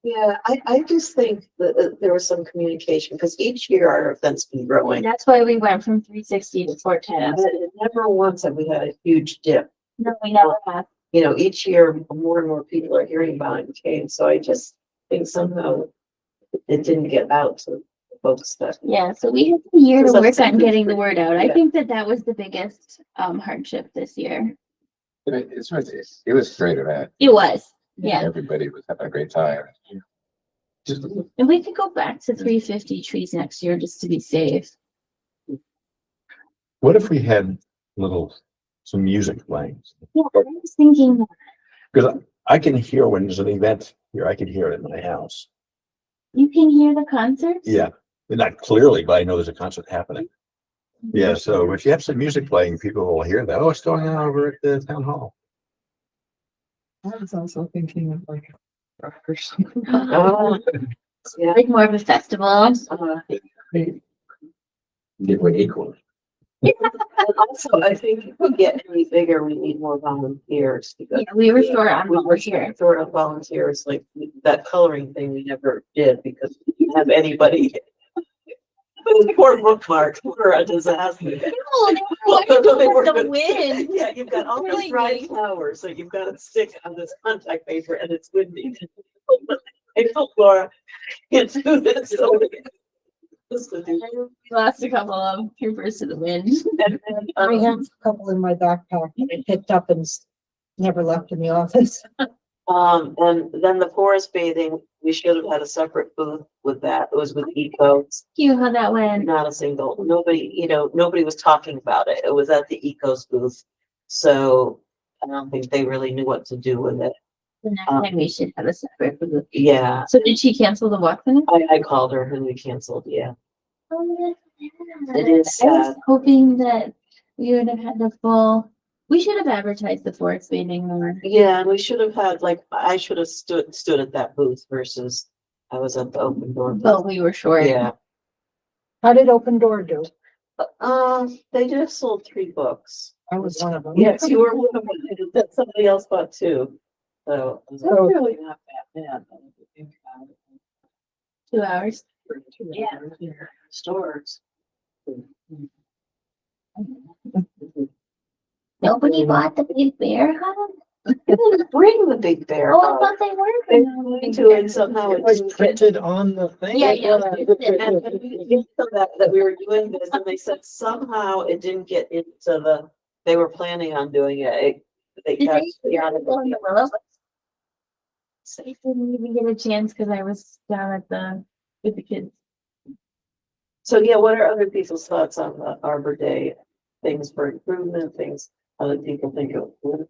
Yeah, I just think that there was some communication, because each year our event's been growing. That's why we went from 360 to And 410. never once have we had a huge dip. No, we never have. You know, each year more and more people are hearing about it and came, so I just think somehow it didn't get out to the folks that. Yeah, so we had a year to Because work that's on getting the word out. I Yeah. think that was the biggest hardship this year. It was a great event. It was, yeah. Everybody was having a great time. Just, And we could go back to 350 trees next year just to be safe. what if we had some music playing? Yeah, I was thinking that Because I can hear when there's an event here, I can hear it in my house. you can hear the concerts. Yeah, not clearly, but I know there's a concert happening. Yeah, so if you have some music playing, people will hear that. Oh, it's going on over at the town hall. I was also thinking of like. or Oh, yeah. Like more of a festival. Get equal. And also, I think if we get any bigger, we need more volunteers because. Yeah, we were short on We were volunteers. short on volunteers, like that coloring thing we never did because we didn't have anybody. Poor bookmarks were a disaster. No, they Well, were they were the good. wind. Yeah, you've got all Really these dry good. flowers, so you've got to stick on this contact paper and it's windy. I told Laura, can't do this. So We lost a couple of troopers to the wind. I have a couple in my backpack that I picked up and never left in the office. And then the forest bathing, we should have had a separate booth with that. It was with Eco. You how that went. Not a single, nobody was talking about it. It was at the Ecos booth. So I don't think they really knew what to do with it. The next time we should have a separate. Yeah, So did she cancel the walk then? I called her and we canceled, yeah. Oh, It is I was sad. hoping that we would have had the full, we should have advertised the for expanding more. Yeah, and we should have had, like, I should have stood at that booth versus I was at the open door. booth. But we were short. Yeah, How did Open Door do? they just sold 3 books. I was one of them. Yes, you were one of them, that somebody else bought 2. So. So- really not that bad. though, if you think about it. 2 hours. Yeah, stores. Nobody bought the big bear hug? Bring the big bear. Oh, I hug. thought they were. They were going to, and somehow It it was didn't get. printed on the thing. Yeah, yeah. And we told them that we were doing this, and they said somehow it didn't get into they were planning on doing it. They Did got they out of go on it. the willow? So I didn't even get a chance because I was down at with the kids. So yeah, what are other people's thoughts on the Arbor Day? Things for improvement, things other people think of. It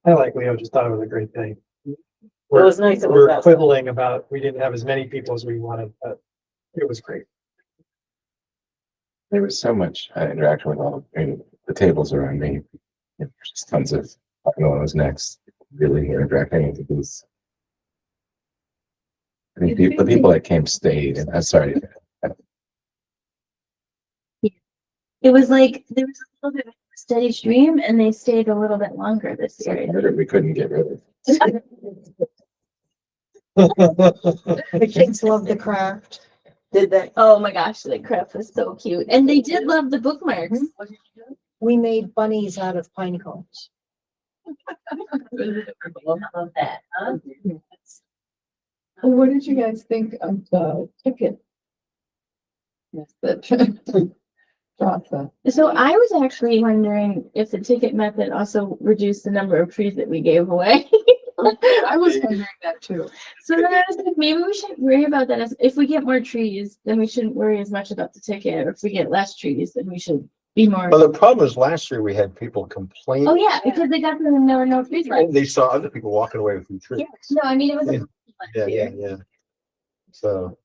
I like Leo, just thought it was a great thing. was nice. It was We're outside. quibbling about, we didn't have as many people as we wanted, but it was great. There was so much interaction with all, I mean, the tables around me. There's just tons of, I don't know what was next, really interacting with the booths. I mean, the people that came stayed, and I'm sorry, It was like there was a little bit of a steady stream and they stayed a little bit longer this it's like year. murder we couldn't get rid of. The kids love the craft. Did they? Oh my gosh, the craft was so cute. And they did love the bookmarks. We made bunnies out of pine cones. I love that, huh? Well, what did you guys think of the ticket? Yes, that. Process. So I was actually wondering if the ticket method also reduced the number of trees that we gave away. I was wondering that too. So then I was like, maybe we shouldn't worry about that. If we get more trees, then we shouldn't worry as much about the ticket. Or if we get less trees, then we should be more. Well, the problem is last year we had people complain. Oh yeah, because they got them and there were no trees left. And they saw other people walking away with some trees. No, I mean, it was a. Yeah. So.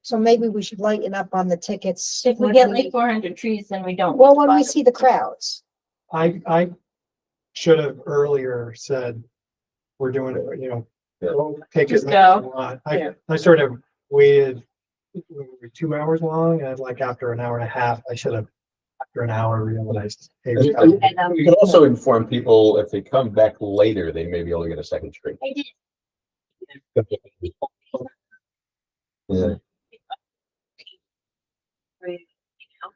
So maybe we should lighten up on the tickets. If we when get like 400 trees, then we don't. Well, when we see the crowds. I should have earlier said, we're doing it, you know, we'll take as Just many as go. you want. Yeah. I sort of waited 2 hours long, and like after an hour and a half, I should have, after an hour, realized. hey, we gotta- You can also inform people if they come back later, they may be able to get a second tree. I did. Yeah,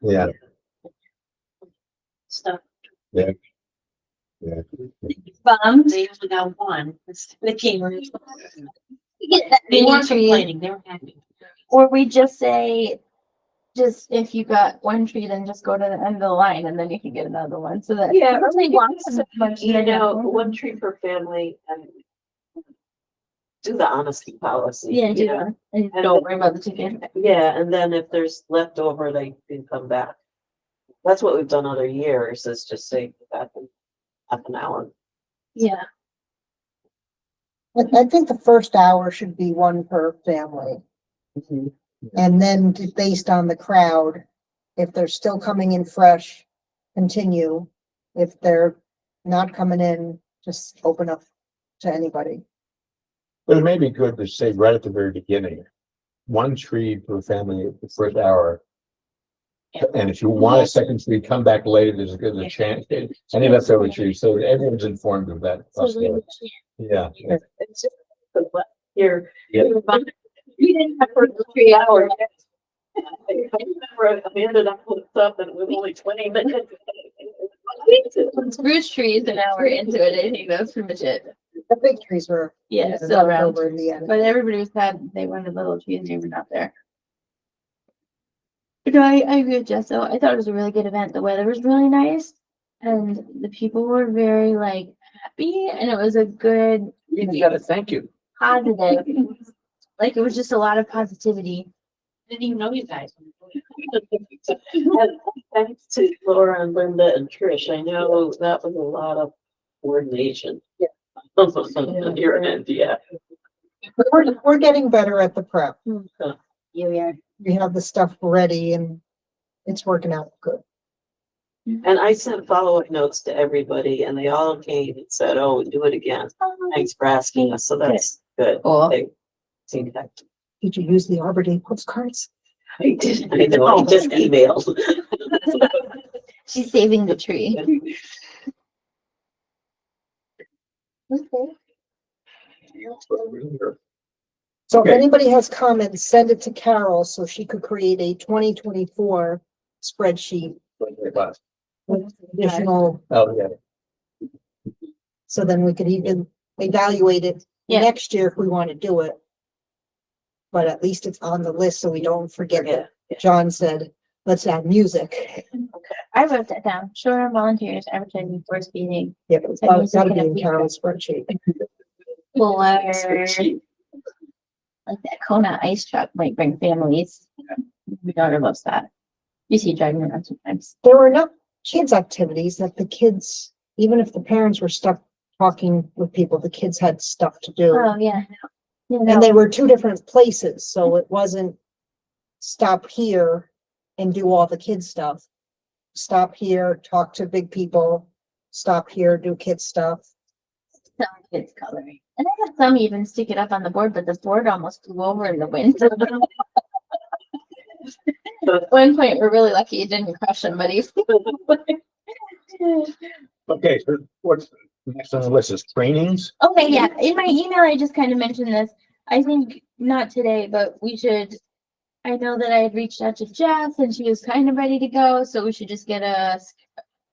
yeah, Stuff. Bummed. They usually got one. They came. We get that They many weren't trees. complaining, they were happy. Or we just say, just if you got one tree, then just go to the end of the line and then you can get another one. So that. Yeah, If they want so much, You they know, don't. one tree per family and do the honesty policy. Yeah, you do know? that. And don't worry about the ticket. Yeah, and then if there's leftover, they can come back. That's what we've done other years, is just say back in half an hour. Yeah. I think the first hour should be one per family. And then based on the crowd, if they're still coming in fresh, continue. If they're not coming in, just open up to anybody. but it may be good to say right at the very beginning, 1 tree per family the first hour. And if you want a second tree, come back later, there's a good chance, any leftover trees, so everyone's informed of that. So we possibility. Yeah. It's just, but Here, Yeah. We didn't have for 3 hours. I remember Amanda and I looked up and it was only 20 minutes. Spruce trees an hour into it. I think that's pretty much it. The big trees were. Yeah, still around. Over in the end. But everybody was sad they wanted little trees and they were not there. But no, I agree with Jess. So I thought it was a really good event. The weather was really nice and the people were very like happy and it was a good You gotta thank you. positive. Like it was just a lot of positivity. Didn't even know you guys. And thanks to Laura and Linda and Trish. I know that was a lot of coordination. Yeah. On your end, yeah. We're getting better at the prep. Yeah. We have the stuff ready and it's working out good. And I sent follow-up notes to everybody and they all came and said, oh, do it again. Thanks for asking us. So that's good. Cool. They seem that. Did you use the Arbor Day postcards? I did. I know. I just emailed. She's saving the tree. Okay. So if Okay. anybody has comments, send it to Carol so she could create a 2024 spreadsheet with additional, Oh, yeah. so then we could even evaluate it Yeah. next year if we want to do it. But at least it's on the list so we don't forget Yeah. that John said, let's add music. I wrote that down. Short-term volunteers advertising for speeding. Yeah, but it's gotta be in Carol's spreadsheet. Or like that Kona ice truck might bring families. My daughter loves that. You see driving around sometimes. There were enough kids' activities that the kids, even if the parents were stuck talking with people, the kids had stuff to do. Oh, yeah. You And know, they were two different places, so it wasn't stop here and do all the kids stuff. Stop here, talk to big people, stop here, do kid stuff. some kids coloring. And I had some even stick it up on the board, but the board almost flew over in the wind. At one point, we're really lucky it didn't crush somebody. Okay, so what's next on the list is trainings? Okay, yeah, in my email, I just kind of mentioned this. I think not today, but we should, I know that I had reached out to Jess and she was kind of ready to go, so we should just get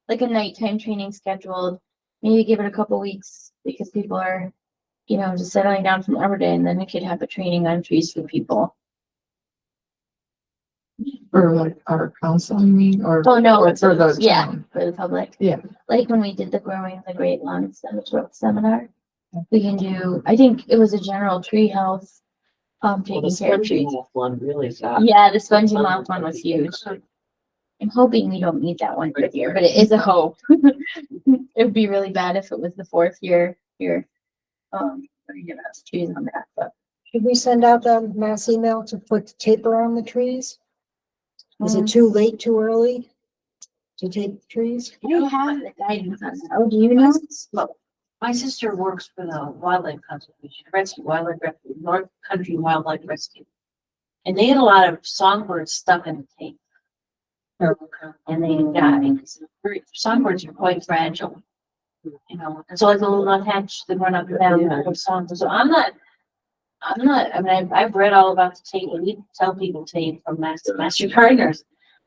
like a nighttime training scheduled. Maybe give it a couple weeks because people are, just settling down from Arbor Day, and then we could have a training on trees for people. Or like our counseling meeting or. Oh, no, or for the yeah, town. for the public. Yeah. Like when we did the Growing the Great Lawn Seminar, we can do, I think it was a general tree health, Well, the taking care of spongy trees. one really got. Yeah, the spongy moth one was huge. I'm hoping we don't need that one this year, but it is a hope. It would be really bad if it was the fourth year here. We give us trees on that, but. Should we send out a mass email to put tape around the trees? Is it too late, too early to tape the trees? I don't have the guidance on that. Oh, do you know? Well, my sister works for the Wildlife Conservation Rescue, Wildlife Rescue, North Country Wildlife Rescue. And they had a lot of songbirds stuck in the tape. And they died. Songbirds are quite fragile. And so like the little nuthatch, they run up and down the songs. So I'm not, I mean, I've read all about the tape, and we tell people tape from master gardeners.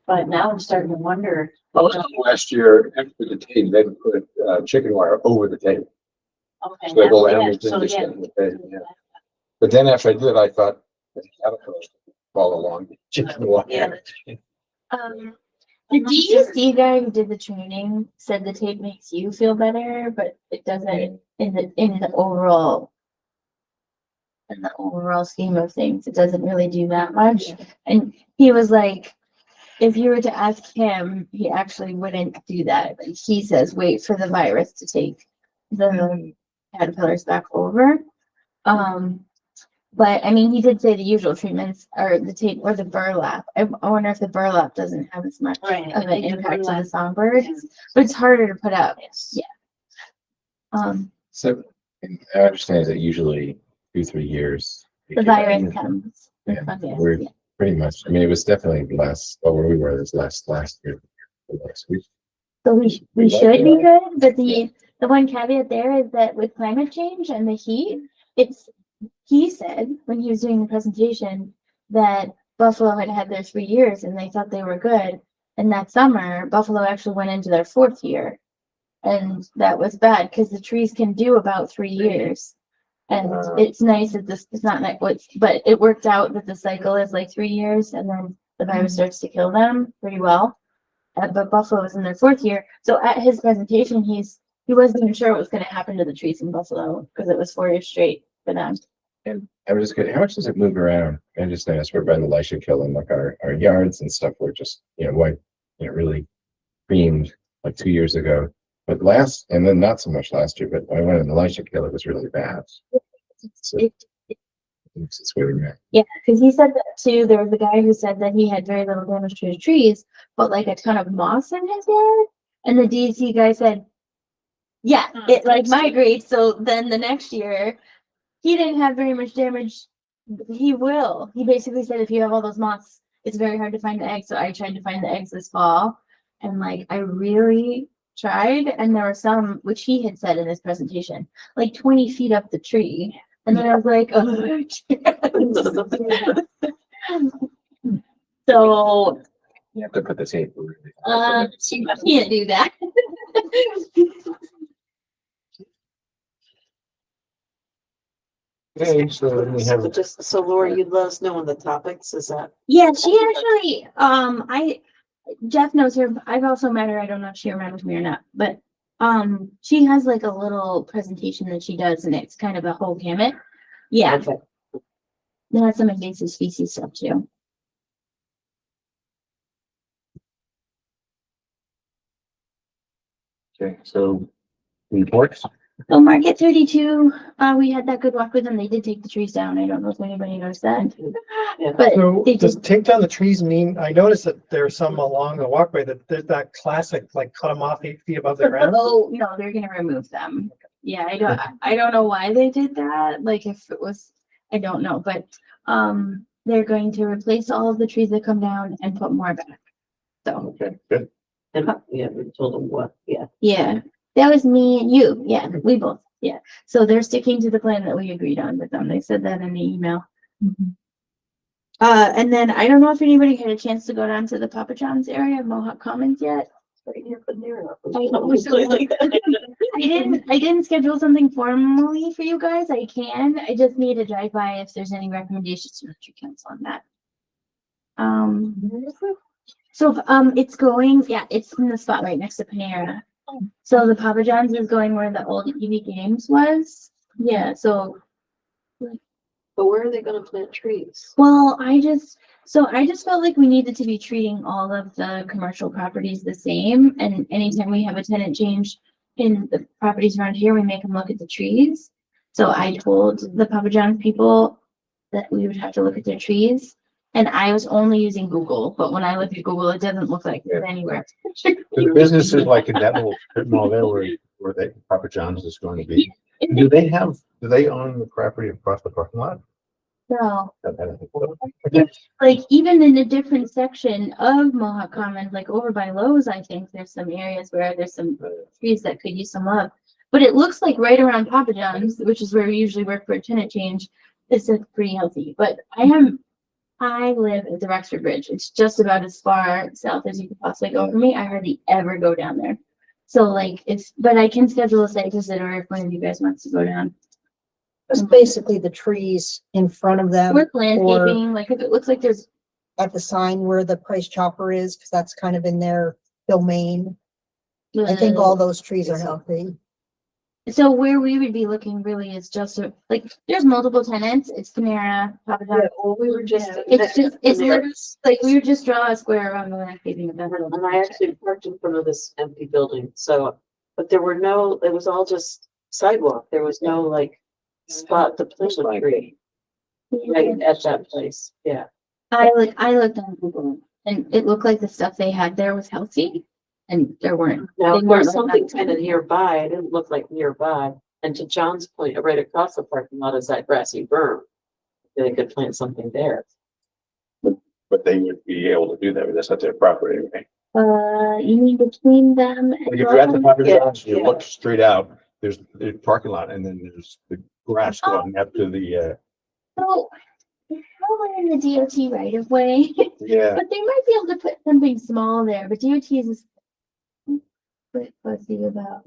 But now I'm starting to wonder. Last year, after the tape, they put chicken wire over the tape. Okay, So the little yeah, animals so didn't just yeah. get in the tape, yeah. But then after I did it, I thought, the caterpillars fall along the chicken wire. The DEC guy who did the training said the tape makes you feel better, but it doesn't in the overall scheme of things, it doesn't really do that much. And he was like, if you were to ask him, he actually wouldn't do that. But he says, wait for the virus to take the caterpillars back over. But I mean, he did say the usual treatments are the tape or the burlap. I wonder if the burlap doesn't have as much Right, of an they do impact on the burlap. songbirds, but it's harder to put up. Yes. Yeah. So I understand that usually 2-3 years. The virus comes. Yeah, Fungus, we're yeah. pretty much, I mean, it was definitely last, where we were this last year. Last week. So we should be good, but the one caveat there is that with climate change and the heat, he said when he was doing the presentation that Buffalo had had their 3 years and they thought they were good. And that summer, Buffalo actually went into their 4th year. And that was bad because the trees can do about 3 years. And it's nice that this is not like but it worked out that the cycle is like 3 years and then the virus starts to kill them pretty well. But Buffalo was in their 4th year. So at his presentation, he wasn't even sure what was going to happen to the trees in Buffalo because it was 4 years straight for them. And I was just kidding, how much does it move around? I just noticed we're by the Elisha kill and like our yards and stuff were just, white, really creamed like 2 years ago. But and then not so much last year, but when I went in Elisha Kill, it was really bad. So it's really bad. Yeah, because he said that too. There was a guy who said that he had very little damage to his trees, but like a ton of moss in his yard. And the DEC guy said, yeah, it like migrates. So then the next year, he didn't have very much damage. He will. He basically said if you have all those moths, it's very hard to find the eggs. So I tried to find the eggs this fall. And like I really tried. And there were some, which he had said in his presentation, like 20 feet up the tree. And then I was like, oh, I can't. So You have to put the tape. you can't do that. Okay, so then we have, So just, so Laura, you'd let us know on the topics, is that? Yeah, she actually, Jeff knows her. I've also met her. I don't know if she remembers me or not, but she has like a little presentation that she does, and it's kind of a whole gamut. Yeah, Okay. they has some invasive species stuff too. okay, so reports. So Market 32, we had that good walk with them. They did take the trees down. I don't know if anybody noticed that, Yeah. but So they does did. take down the trees mean, I noticed that there's some along the walkway that there's that classic, like cut them off 8 feet above the ground. Oh no, they're gonna remove them. Yeah, I don't know why they did that. Like if it was, I don't know, but they're going to replace all of the trees that come down and put more back. So Okay, good. And, yeah, we told them what, yeah. yeah, that was me and you. Yeah, we both. Yeah. So they're sticking to the plan that we agreed on with them. They said that in the email. And then I don't know if anybody had a chance to go down to the Papa John's area of Mohawk Commons yet. Right here, but near enough. I didn't schedule something formally for you guys. I can. I just need to drive by if there's any recommendations from your council on that. So it's going, yeah, it's in the spot right next to Panera. So the Papa John's is going where the old EV Games was. Yeah, so But where are they gonna plant trees? well, I just felt like we needed to be treating all of the commercial properties the same. And anytime we have a tenant change in the properties around here, we make them look at the trees. So I told the Papa John's people that we would have to look at their trees. And I was only using Google, but when I look at Google, it doesn't look like it's anywhere. The businesses like in that little strip mall there where they, Papa John's is going to be. Do they own the property across the parking lot? So, I don't think so. like, even in a different section of Mohawk Commons, like over by Lowe's, I think there's some areas where there's some trees that could use some love. But it looks like right around Papa John's, which is where we usually work for a tenant change, it's pretty healthy. But I live at the Rexford Bridge. It's just about as far south as you could possibly go from me. I hardly ever go down there. So like but I can schedule a site visit or if one of you guys wants to go down. It's basically the trees in front of them With landscaping, like if it looks like there's, at the sign where the Price Chopper is, because that's kind of in their domain. I think all those trees are healthy. so where we would be looking really is just like, there's multiple tenants. It's Panera, Papa John's. Well, we were just. It's literally like we would just draw a square around the landscaping of that. And I actually parked in front of this empty building, so, but there were no, it was all just sidewalk, there was no like spot to plant a tree. Right at that place, yeah. I looked on Google and it looked like the stuff they had there was healthy and there weren't. Now, They if weren't there's like something that. kind of nearby, it didn't look like nearby, and to John's point, right across the parking lot is that grassy berm. They could plant something there. But they would be able to do that, but that's not their property, right? You mean between them? and When you're at the Papa Yeah, John's, you yeah. look straight out, there's the parking lot and then there's the grass going up to the, So, they're probably in the DOT right of way, yeah. but they might be able to put something small there, but DOT is quite fussy about.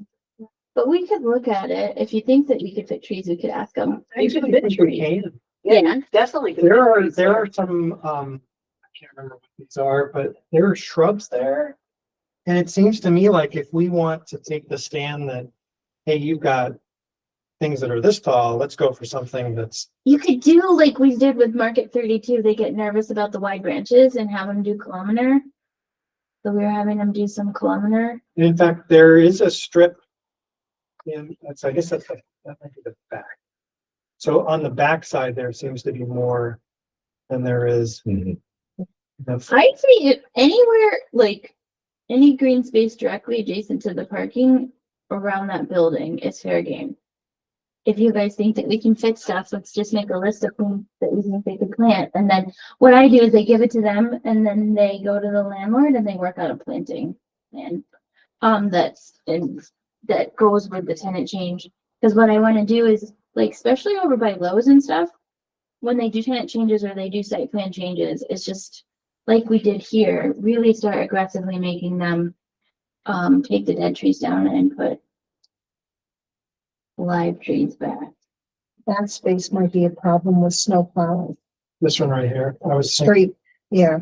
But we could look at it. If you think that we could fit trees, we could ask them. I think we can. Yeah. Definitely. could There put are, trees there are some, I can't remember what these are, but there are shrubs there. And it seems to me like if we want to take the stand that, hey, you've got things that are this tall, let's go for something that's, You could do like we did with Market 32. They get nervous about the wide branches and have them do columnar. So we were having them do some kilometer. In fact, there is a strip. And that's, I guess that might be the back. So on the back side, there seems to be more than there is. Mhm. I'd say if anywhere, like, any green space directly adjacent to the parking around that building is fair game. If you guys think that we can fix stuff, let's just make a list of things that we think they could plant. And then what I do is I give it to them and then they go to the landlord and they work out a planting plan. That goes with the tenant change. Because what I want to do is, like, especially over by Lowe's and stuff, when they do tenant changes or they do site plan changes, it's just like we did here, really start aggressively making them take the dead trees down and put live trees back. That space might be a problem with snow plowing. This one right here, I was thinking, Straight, yeah.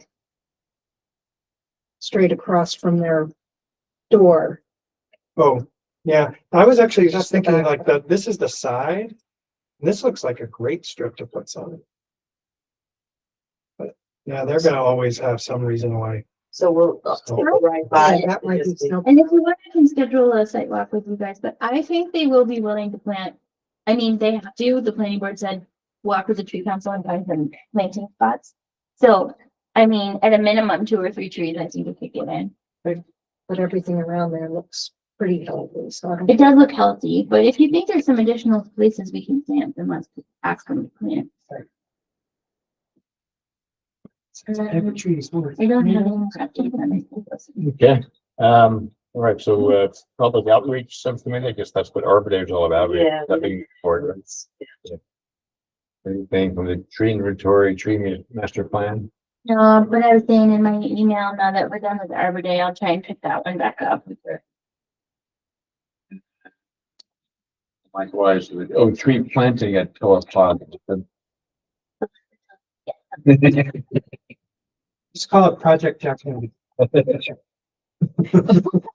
Straight across from their door. oh, yeah, I was actually just That's the thinking back. like this is the side. This looks like a great strip to put some. But yeah, they're gonna always have some reason why. So we'll take a ride by. Yeah, that might be snow. And if you want, I can schedule a site walk with you guys, but I think they will be willing to plant. I mean, they have to, the planning board said, walk with the tree council and find some planting spots. So, I mean, at a minimum, 2 or 3 trees, I think we could get in. But everything around there looks pretty healthy, so I don't. It does look healthy, but if you think there's some additional places we can plant, then let's ask them to plant. Every tree is worth. I don't have any more updates on it. Okay, all right, so, public outreach subcommittee, I guess that's what Arbor Day is all about. Yeah. Nothing for it. Anything from the tree inventory, master plan? No, but I was saying in my email, now that we're done with Arbor Day, I'll try and pick that one back up. Likewise, tree planting at 12 o'clock. Just call it Project Jack Henry.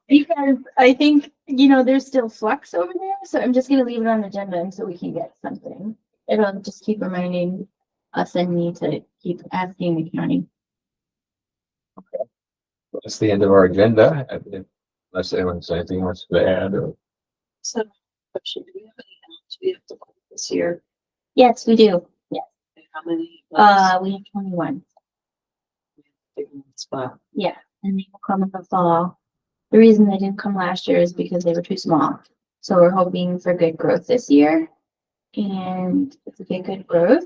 Because I think, you know, there's still flux over there, so I'm just gonna leave it on the agenda until we can get something. It'll just keep reminding us and me to keep asking the county. That's the end of our agenda, unless anyone has anything else to add or. So, question, do we have any else we have to put this year? Yes, we do. How many? We have 21. Big spot. And they will come in the fall. The reason they didn't come last year is because they were too small. So we're hoping for good growth this year. And if we get good growth,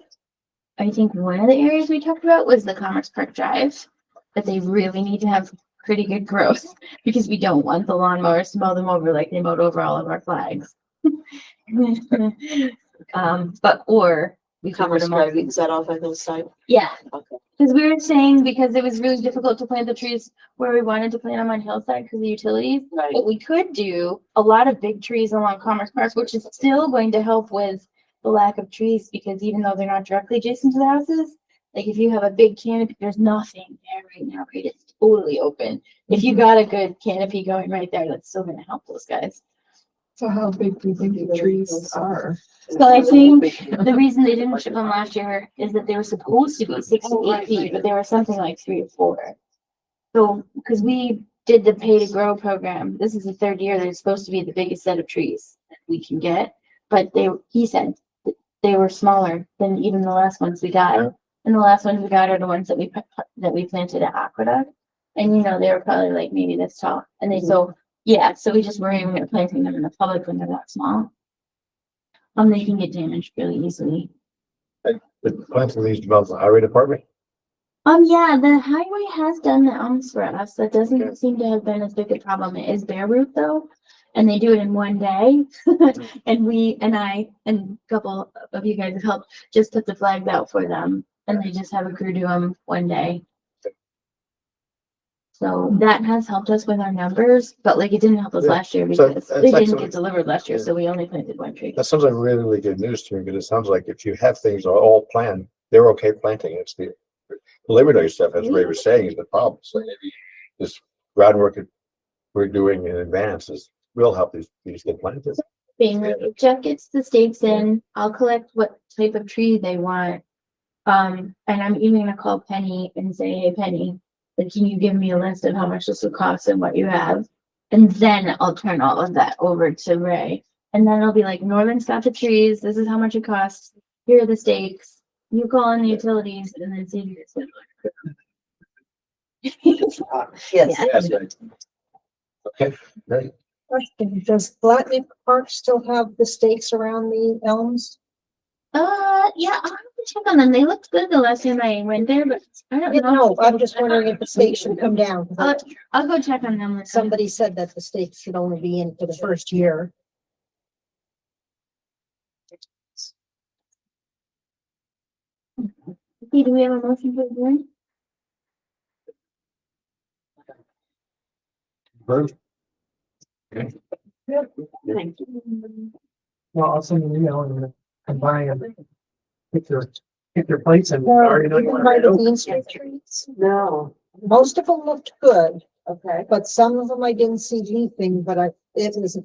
I think one of the areas we talked about was the Commerce Park Drive. But they really need to have pretty good growth because we don't want the lawnmowers to mow them over like they mowed over all of our flags. Or we could put Commerce them Drive, on. is that off on the side? Yeah, Okay. because we were saying because it was really difficult to plant the trees where we wanted to plant them on hillside because of the utilities. Right. But we could do a lot of big trees along Commerce Park, which is still going to help with the lack of trees because even though they're not directly adjacent to the houses, like if you have a big canopy, there's nothing there right now, right? It's totally open. If you got a good canopy going right there, that's still gonna help those guys. So how big do you think the trees are? So I think the reason they didn't ship them last year is that they were supposed to be 6 to 8 feet, but they were something like 3 or 4. So, because we did the pay to grow program, this is the 3rd year, they're supposed to be the biggest set of trees that we can get. But he said that they were smaller than even the last ones we got. And the last ones we got are the ones that we planted at Aqueduct. And you know, they were probably like maybe this tall. And so we just weren't even planting them in the public when they're that small. They can get damaged really easily. The planting these developed the highway department? Yeah, the highway has done the elms for us. That doesn't seem to have been as big a problem. It is bare root though. And they do it in one day. And I and a couple of you guys have helped just put the flags out for them. And they just have a crew do them one day. So that has helped us with our numbers, but like it didn't help us Yeah. last year So because that's they didn't excellent. get delivered last year, so we only planted 1 tree. That sounds like really, really good news to me, because it sounds like if you have things all planned, they're okay planting. It's the preliminary stuff, as Ray was saying, is the problem. So maybe this groundwork that we're doing in advance will help these get planted. If Jeff gets the stakes in, I'll collect what type of tree they want. And I'm even gonna call Penny and say, hey Penny, Like, can you give me a list of how much this would cost and what you have? And then I'll turn all of that over to Ray. And then it'll be like, Norman's got the trees, this is how much it costs, here are the stakes. You call in the utilities and then see if it's. Yes. Yes, right. Okay, great. Question, does Blatnick Park still have the stakes around the elms? Yeah, I'll have to check on them. They looked good the last time I went there, but I don't You know. know, I'm just wondering if the stakes should come down. 'Cause I'll go check on them. Somebody said that the stakes should only be in for the first year. Okay, do we have a motion to adjourn? Approved. Thank you. Well, I'll send you an email and combine and pick your plates and. already know you Even want by to the go. Dean Street trees. No, Most of them looked good, okay. but some of them I didn't see leafing, but it was a